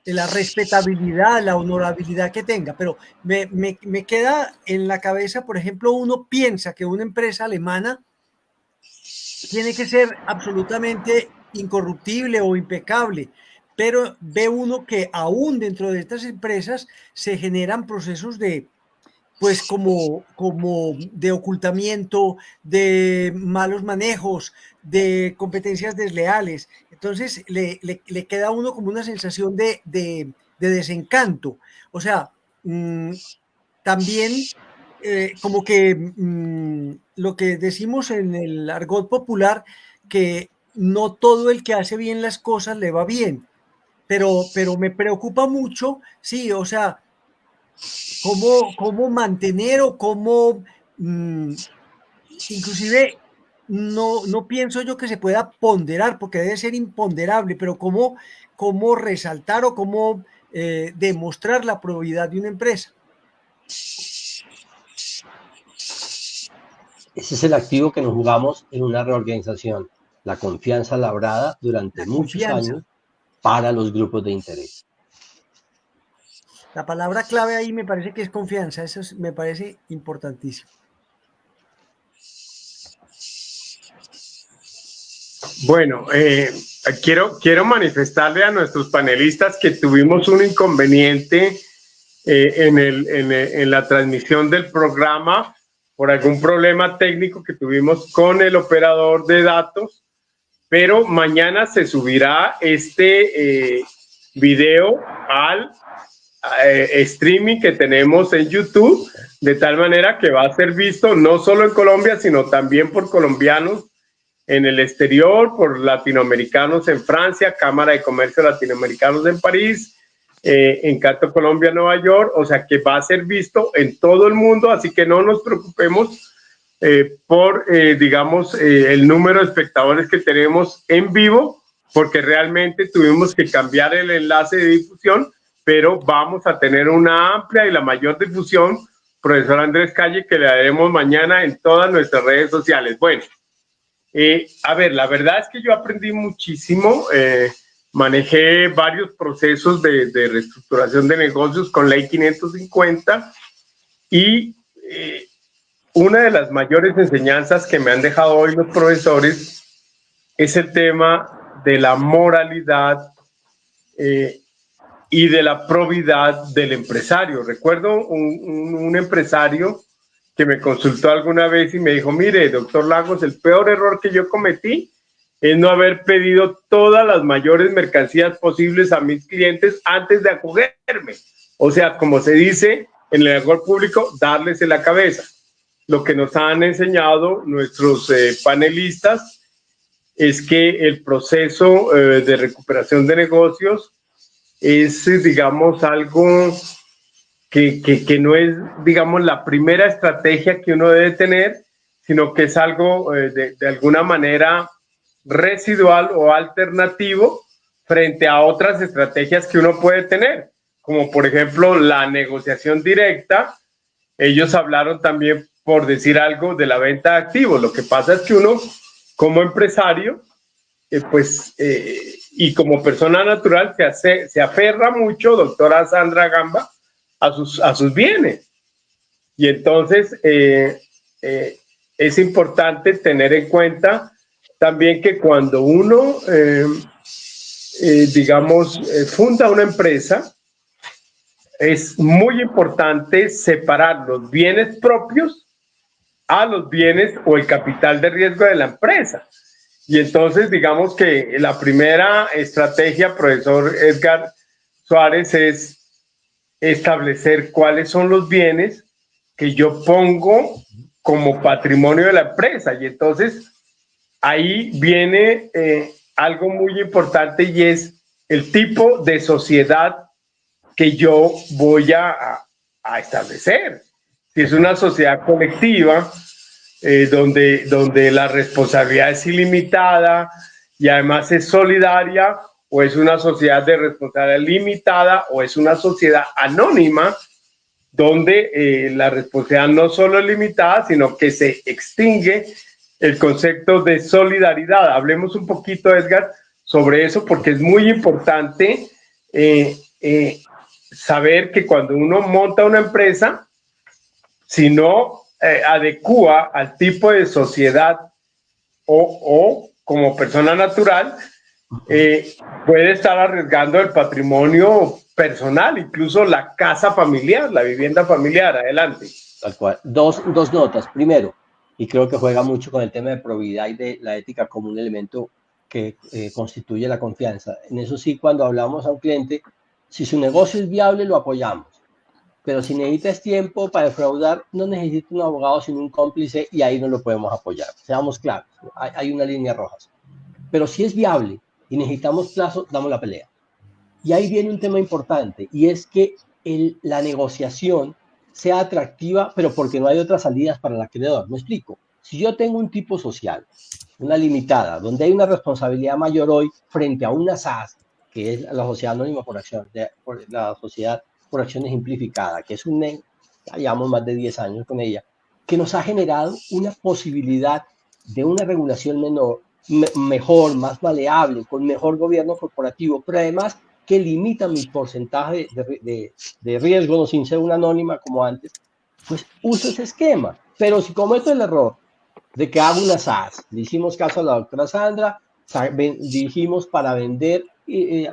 respetabilidad, la honorabilidad que tenga. Pero me queda en la cabeza, por ejemplo, uno piensa que una empresa alemana tiene que ser absolutamente incorruptible o impecable, pero ve uno que aún dentro de estas empresas se generan procesos de, pues como de ocultamiento, de malos manejos, de competencias desleales. Entonces le queda a uno como una sensación de desencanto. O sea, también como que lo que decimos en el argot popular, que no todo el que hace bien las cosas le va bien, pero me preocupa mucho, sí, o sea, cómo mantener o cómo, inclusive, no pienso yo que se pueda ponderar, porque debe ser imponderable, pero cómo resaltar o cómo demostrar la probidad de una empresa. Ese es el activo que nos jugamos en una reorganización, la confianza labrada durante muchos años para los grupos de interés. La palabra clave ahí me parece que es confianza, me parece importantísimo. Bueno, quiero manifestarle a nuestros panelistas que tuvimos un inconveniente en la transmisión del programa por algún problema técnico que tuvimos con el operador de datos, pero mañana se subirá este video al streaming que tenemos en YouTube, de tal manera que va a ser visto no solo en Colombia, sino también por colombianos en el exterior, por latinoamericanos en Francia, Cámara de Comercio Latinoamericanos en París, Encanto Colombia, Nueva York, o sea que va a ser visto en todo el mundo, así que no nos preocupemos por, digamos, el número de espectadores que tenemos en vivo, porque realmente tuvimos que cambiar el enlace de difusión, pero vamos a tener una amplia y la mayor difusión, profesor Andrés Calle, que le daremos mañana en todas nuestras redes sociales. Bueno, a ver, la verdad es que yo aprendí muchísimo, manejé varios procesos de reestructuración de negocios con Ley 550 y una de las mayores enseñanzas que me han dejado hoy los profesores es el tema de la moralidad y de la probidad del empresario. Recuerdo un empresario que me consultó alguna vez y me dijo, mire, doctor Lagos, el peor error que yo cometí es no haber pedido todas las mayores mercancías posibles a mis clientes antes de acogerme. O sea, como se dice en el lenguaje público, darles en la cabeza. Lo que nos han enseñado nuestros panelistas es que el proceso de recuperación de negocios es, digamos, algo que no es, digamos, la primera estrategia que uno debe tener, sino que es algo de alguna manera residual o alternativo frente a otras estrategias que uno puede tener, como por ejemplo la negociación directa. Ellos hablaron también, por decir algo, de la venta de activos. Lo que pasa es que uno, como empresario, y como persona natural, se aferra mucho, doctora Sandra Gamba, a sus bienes. Y entonces es importante tener en cuenta también que cuando uno, digamos, funda una empresa, es muy importante separar los bienes propios a los bienes o el capital de riesgo de la empresa. Y entonces, digamos que la primera estrategia, profesor Edgar Suárez, es establecer cuáles son los bienes que yo pongo como patrimonio de la empresa. Y entonces ahí viene algo muy importante, y es el tipo de sociedad que yo voy a establecer. Si es una sociedad colectiva, donde la responsabilidad es ilimitada y además es solidaria, o es una sociedad de responsabilidad limitada, o es una sociedad anónima, donde la responsabilidad no solo es limitada, sino que se extingue el concepto de solidaridad. Hablemos un poquito, Edgar, sobre eso, porque es muy importante saber que cuando uno monta una empresa, si no adecua al tipo de sociedad o como persona natural, puede estar arriesgando el patrimonio personal, incluso la casa familiar, la vivienda familiar. Adelante. Tal cual. Dos notas. Primero, y creo que juega mucho con el tema de probidad y de la ética como un elemento que constituye la confianza. En eso sí, cuando hablamos a un cliente, si su negocio es viable, lo apoyamos. Pero si necesitas tiempo para defraudar, no necesita un abogado, sino un cómplice, y ahí no lo podemos apoyar. Seamos claros, hay una línea roja. Pero si es viable y necesitamos plazo, damos la pelea. Y ahí viene un tema importante, y es que la negociación sea atractiva, pero porque no hay otras salidas para el acreedor. Me explico. Si yo tengo un tipo social, una limitada, donde hay una responsabilidad mayor hoy frente a una SAS, que es la Sociedad Anónima la Sociedad por Acción Ejemplificada, que es ya llevamos más de 10 años con ella, que nos ha generado una posibilidad de una regulación mejor, más maleable, con mejor gobierno corporativo, pero además que limita mi porcentaje de riesgo, no sin ser una anónima como antes, pues uso ese esquema. Pero si cometo el error de que hago una SAS, le hicimos caso a la doctora Sandra, dijimos para vender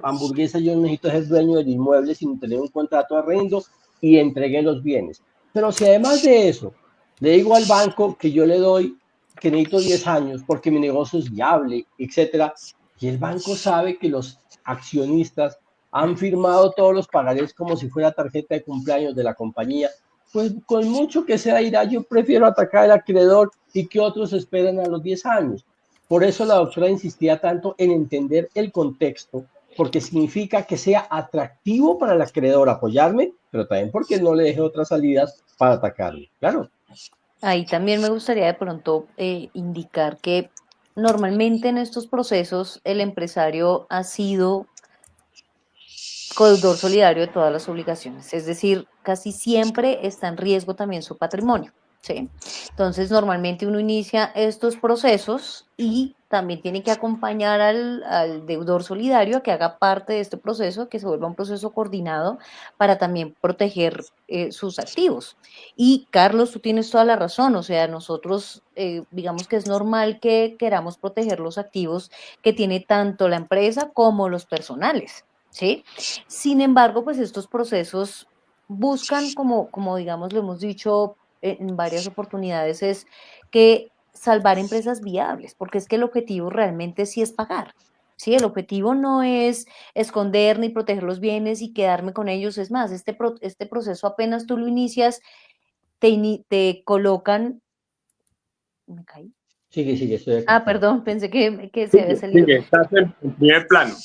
hamburguesas yo necesito ser dueño del inmueble sin tener un contrato de arrendo y entregué los bienes. Pero si además de eso le digo al banco que yo le doy, que necesito 10 años porque mi negocio es viable, etcétera, y el banco sabe que los accionistas han firmado todos los pagarés como si fuera tarjeta de cumpleaños de la compañía, pues con mucho que sea irá, yo prefiero atacar al acreedor y que otros esperen a los 10 años. Por eso la doctora insistía tanto en entender el contexto, porque significa que sea atractivo para el acreedor apoyarme, pero también porque no le deje otras salidas para atacarme. Claro. Ahí también me gustaría de pronto indicar que normalmente en estos procesos el empresario ha sido codeudor solidario de todas las obligaciones, es decir, casi siempre está en riesgo también su patrimonio, ¿sí? Entonces, normalmente uno inicia estos procesos y también tiene que acompañar al deudor solidario a que haga parte de este proceso, que se vuelva un proceso coordinado para también proteger sus activos. Y, Carlos, tú tienes toda la razón, o sea, nosotros, digamos que es normal que queramos proteger los activos que tiene tanto la empresa como los personales, ¿sí? Sin embargo, pues estos procesos buscan, como digamos lo hemos dicho en varias oportunidades, es que salvar empresas viables, porque es que el objetivo realmente sí es pagar, ¿sí? El objetivo no es esconder ni proteger los bienes y quedarme con ellos, es más, este proceso apenas tú lo inicias, te colocan, ¿me caí? Sigue, estoy acá. Ah, perdón, pensé que se había salido. Sigue, estás en primer plano.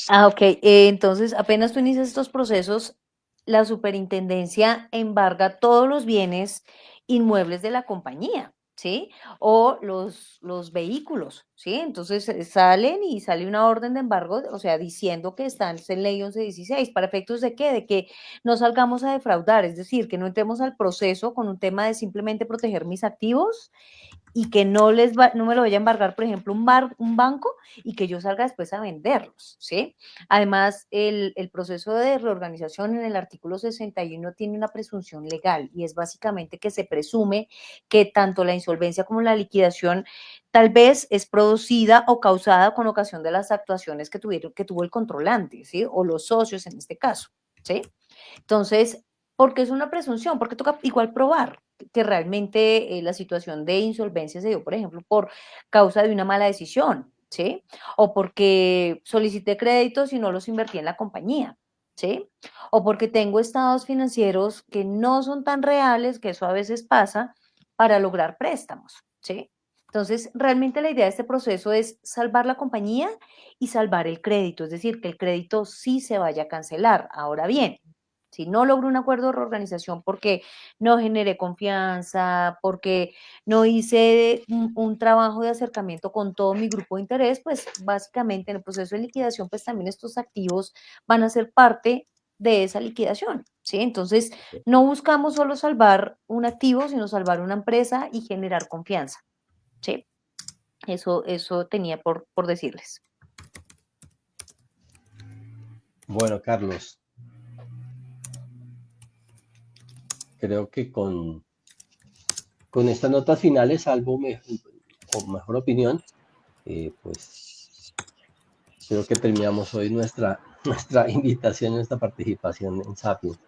Ah, ok. Entonces, apenas tú inicias estos procesos, la superintendencia embarga todos los bienes inmuebles de la compañía, ¿sí? O los vehículos, ¿sí? Entonces salen y sale una orden de embargo, o sea, diciendo que están en ley 1116. ¿Para efectos de qué? De que no salgamos a defraudar, es decir, que no entremos al proceso con un tema de simplemente proteger mis activos y que no me lo vaya a embargar, por ejemplo, un banco y que yo salga después a venderlos, ¿sí? Además, el proceso de reorganización en el artículo 61 tiene una presunción legal y es básicamente que se presume que tanto la insolvencia como la liquidación tal vez es producida o causada con ocasión de las actuaciones que tuvo el controlante, ¿sí? O los socios en este caso, ¿sí? Entonces, ¿por qué es una presunción? Porque toca igual probar que realmente la situación de insolvencia se dio, por ejemplo, por causa de una mala decisión, ¿sí? O porque solicité créditos y no los invertí en la compañía, ¿sí? O porque tengo estados financieros que no son tan reales, que eso a veces pasa, para lograr préstamos, ¿sí? Entonces, realmente la idea de este proceso es salvar la compañía y salvar el crédito, es decir, que el crédito sí se vaya a cancelar. Ahora bien, si no logro un acuerdo de reorganización porque no generé confianza, porque no hice un trabajo de acercamiento con todo mi grupo de interés, pues básicamente en el proceso de liquidación, pues también estos activos van a ser parte de esa liquidación, ¿sí? Entonces, no buscamos solo salvar un activo, sino salvar una empresa y generar confianza, ¿sí? Eso tenía por decirles. Bueno, Carlos, creo que con estas notas finales, salvo mejor opinión, pues creo que terminamos hoy nuestra invitación, nuestra participación en Sapiens.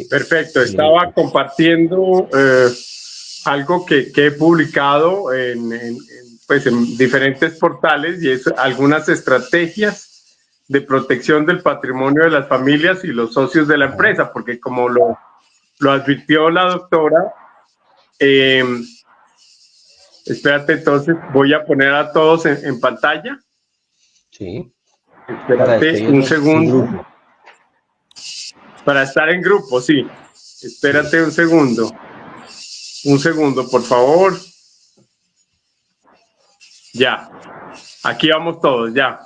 Perfecto, estaba compartiendo algo que he publicado en diferentes portales y es algunas estrategias de protección del patrimonio de las familias y los socios de la empresa, porque como lo advirtió la doctora, espérate, entonces voy a poner a todos en pantalla. Sí. Espérate un segundo. Para estar en grupo, sí. Espérate un segundo. Un segundo, por favor. Ya. Aquí vamos todos, ya.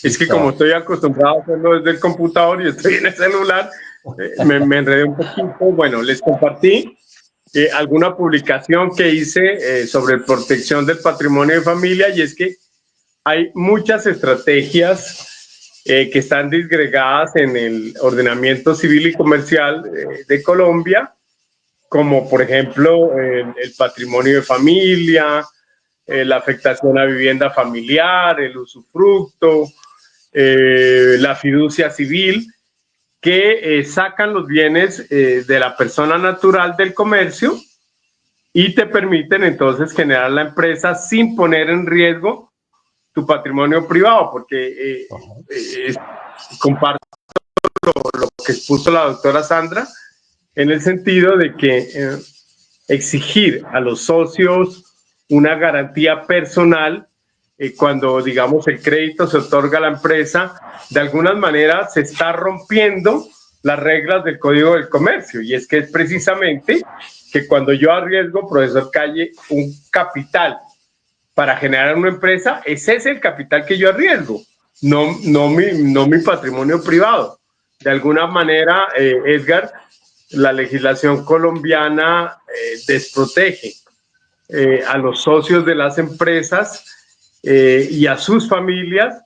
Es que como estoy acostumbrado a hacerlo desde el computador y estoy en el celular, me enredé un poquito. Bueno, les compartí alguna publicación que hice sobre protección del patrimonio de familia y es que hay muchas estrategias que están disgregadas en el ordenamiento civil y comercial de Colombia, como por ejemplo el patrimonio de familia, la afectación a vivienda familiar, el usufructo, la fiducia civil, que sacan los bienes de la persona natural del comercio y te permiten entonces generar la empresa sin poner en riesgo tu patrimonio privado, porque comparto lo que expuso la doctora Sandra, en el sentido de que exigir a los socios una garantía personal cuando, digamos, el crédito se otorga a la empresa, de alguna manera se está rompiendo las reglas del Código del Comercio, y es que es precisamente que cuando yo arriesgo, profesor Calle, un capital para generar una empresa, ese es el capital que yo arriesgo, no mi patrimonio privado. De alguna manera, Edgar, la legislación colombiana desprotege a los socios de las empresas y a sus familias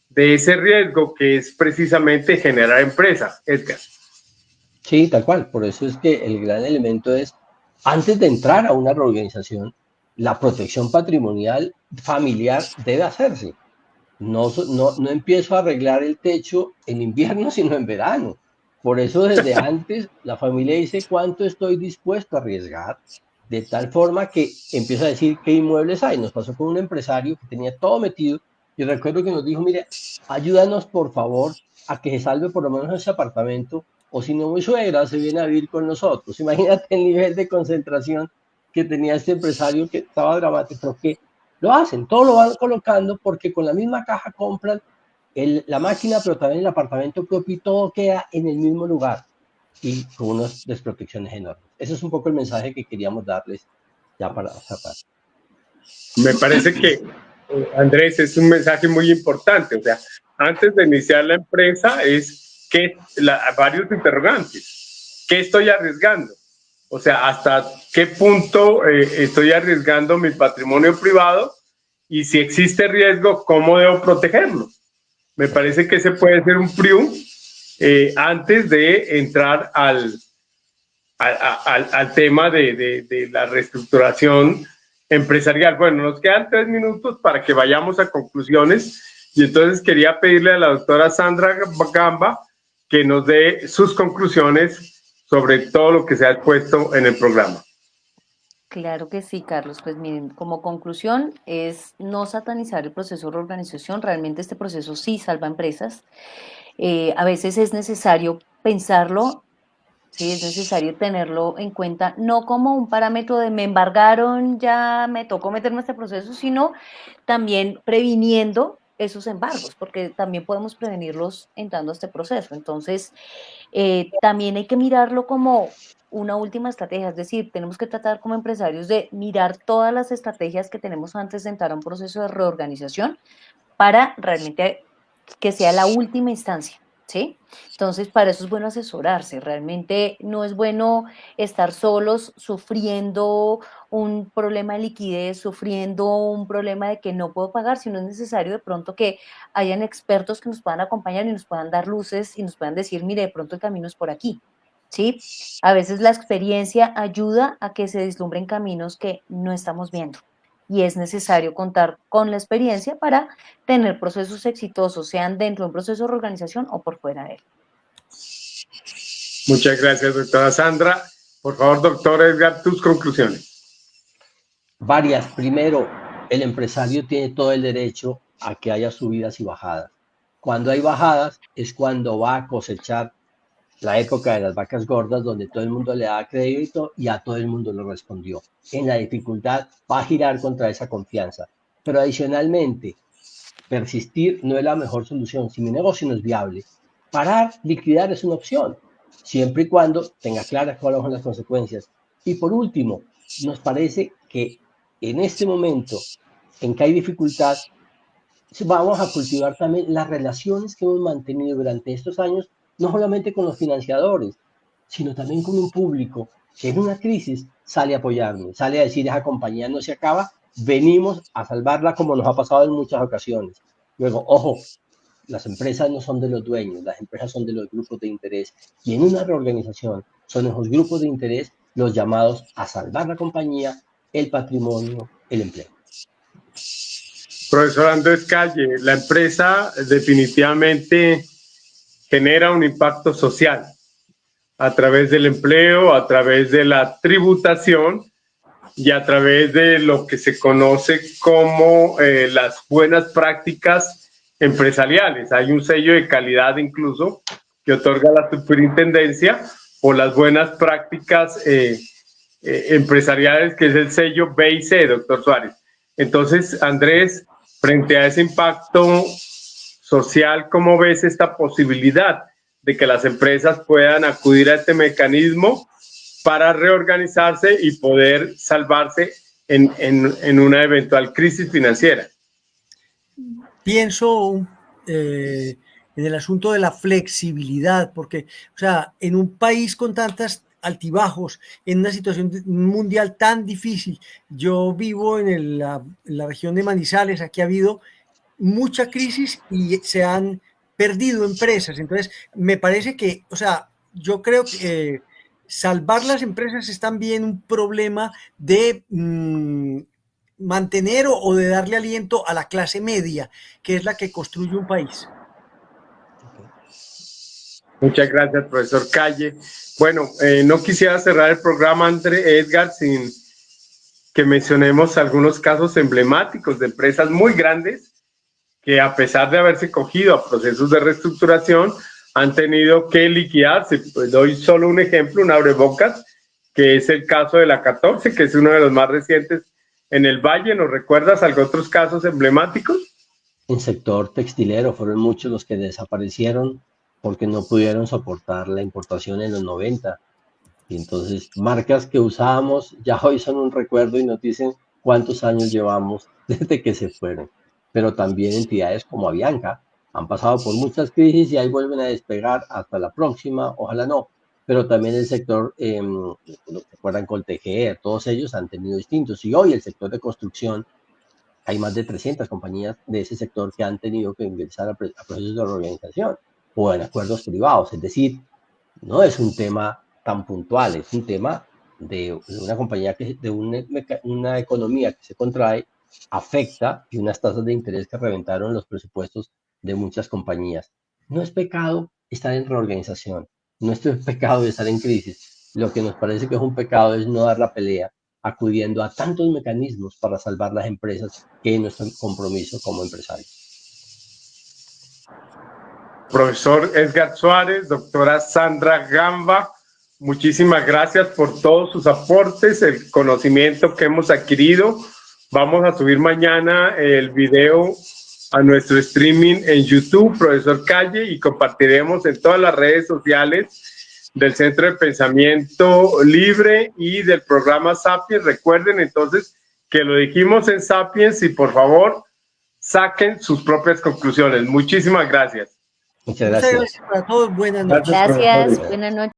de ese riesgo que es precisamente generar empresa, Edgar. Sí, tal cual. Por eso es que el gran elemento es, antes de entrar a una reorganización, la protección patrimonial familiar debe hacerse. No empiezo a arreglar el techo en invierno, sino en verano. Por eso desde antes la familia dice cuánto estoy dispuesto a arriesgar, de tal forma que empieza a decir qué inmuebles hay. Nos pasó con un empresario que tenía todo metido y recuerdo que nos dijo, mire, ayúdanos por favor a que se salve por lo menos ese apartamento, o si no mi suegra se viene a vivir con nosotros. Imagínate el nivel de concentración que tenía este empresario, que estaba dramático, pero que lo hacen, todo lo van colocando porque con la misma caja compran la máquina, pero también el apartamento propio, y todo queda en el mismo lugar y con unas desprotecciones enormes. Ese es un poco el mensaje que queríamos darles ya para cerrar. Me parece que, Andrés, es un mensaje muy importante. O sea, antes de iniciar la empresa es que varios interrogantes. ¿Qué estoy arriesgando? O sea, ¿hasta qué punto estoy arriesgando mi patrimonio privado? Y si existe riesgo, ¿cómo debo protegerlo? Me parece que ese puede ser un PRIU antes de entrar al tema de la reestructuración empresarial. Bueno, nos quedan 3 minutos para que vayamos a conclusiones, y entonces quería pedirle a la doctora Sandra Gamba que nos dé sus conclusiones sobre todo lo que se ha expuesto en el programa. Claro que sí, Carlos. Pues miren, como conclusión es no satanizar el proceso de reorganización. Realmente este proceso sí salva empresas. A veces es necesario pensarlo, sí, es necesario tenerlo en cuenta, no como un parámetro de me embargaron, ya me tocó meterme en este proceso, sino también previniendo esos embargos, porque también podemos prevenirlos entrando a este proceso. Entonces, también hay que mirarlo como una última estrategia, es decir, tenemos que tratar como empresarios de mirar todas las estrategias que tenemos antes de entrar a un proceso de reorganización para realmente que sea la última instancia, ¿sí? Entonces, para eso es bueno asesorarse, realmente no es bueno estar solos sufriendo un problema de liquidez, sufriendo un problema de que no puedo pagar, sino es necesario de pronto que hayan expertos que nos puedan acompañar y nos puedan dar luces y nos puedan decir, mire, de pronto el camino es por aquí, ¿sí? A veces la experiencia ayuda a que se vislumbren caminos que no estamos viendo. Y es necesario contar con la experiencia para tener procesos exitosos, sean dentro de un proceso de reorganización o por fuera de él. Muchas gracias, doctora Sandra. Por favor, doctor Edgar, tus conclusiones. Varias. Primero, el empresario tiene todo el derecho a que haya subidas y bajadas. Cuando hay bajadas es cuando va a cosechar la época de las vacas gordas, donde todo el mundo le da crédito y a todo el mundo lo respondió. En la dificultad va a girar contra esa confianza. Pero adicionalmente, persistir no es la mejor solución. Si mi negocio no es viable, parar, liquidar es una opción, siempre y cuando tenga claras cuáles son las consecuencias. Y por último, nos parece que en este momento en que hay dificultad, vamos a cultivar también las relaciones que hemos mantenido durante estos años, no solamente con los financiadores, sino también con un público que en una crisis sale a apoyarnos, sale a decir esa compañía no se acaba, venimos a salvarla, como nos ha pasado en muchas ocasiones. Luego, ojo, las empresas no son de los dueños, las empresas son de los grupos de interés. Y en una reorganización son esos grupos de interés los llamados a salvar la compañía, el patrimonio, el empleo. Profesor Andrés Calle, la empresa definitivamente genera un impacto social a través del empleo, a través de la tributación y a través de lo que se conoce como las buenas prácticas empresariales. Hay un sello de calidad incluso que otorga la superintendencia por las buenas prácticas empresariales, que es el sello B&C, doctor Suárez. Entonces, Andrés, frente a ese impacto social, ¿cómo ves esta posibilidad de que las empresas puedan acudir a este mecanismo para reorganizarse y poder salvarse en una eventual crisis financiera? Pienso en el asunto de la flexibilidad, porque, o sea, en un país con tantas altibajos, en una situación mundial tan difícil, yo vivo en la región de Manizales, aquí ha habido mucha crisis y se han perdido empresas. Entonces, me parece que, o sea, yo creo que salvar las empresas es también un problema de mantener o de darle aliento a la clase media, que es la que construye un país. Muchas gracias, profesor Calle. Bueno, no quisiera cerrar el programa, Edgar, sin que mencionemos algunos casos emblemáticos de empresas muy grandes que, a pesar de haberse cogido a procesos de reestructuración, han tenido que liquidarse. Pues doy solo un ejemplo, un abrebocas, que es el caso de la 14, que es uno de los más recientes en el Valle. ¿Nos recuerdas algunos otros casos emblemáticos? En sector textilero fueron muchos los que desaparecieron porque no pudieron soportar la importación en los 90. Y entonces marcas que usábamos ya hoy son un recuerdo y nos dicen cuántos años llevamos desde que se fueron. Pero también entidades como Avianca han pasado por muchas crisis y ahí vuelven a despegar hasta la próxima, ojalá no. Pero también el sector, recuerdan Coltejera, todos ellos han tenido distintos. Y hoy el sector de construcción, hay más de 300 compañías de ese sector que han tenido que ingresar a procesos de reorganización o en acuerdos privados. Es decir, no es un tema tan puntual, es un tema de una compañía, de una economía que se contrae, afecta, y unas tasas de interés que reventaron los presupuestos de muchas compañías. No es pecado estar en reorganización, no es pecado estar en crisis. Lo que nos parece que es un pecado es no dar la pelea, acudiendo a tantos mecanismos para salvar las empresas, que es nuestro compromiso como empresarios. Profesor Edgar Suárez, doctora Sandra Gamba, muchísimas gracias por todos sus aportes, el conocimiento que hemos adquirido. Vamos a subir mañana el video a nuestro streaming en YouTube, profesor Calle, y compartiremos en todas las redes sociales del Centro de Pensamiento Libre y del programa Sapiens. Recuerden entonces que lo dijimos en Sapiens y por favor saquen sus propias conclusiones. Muchísimas gracias. Muchas gracias. Muchas gracias para todos. Buenas noches. Gracias, buenas noches.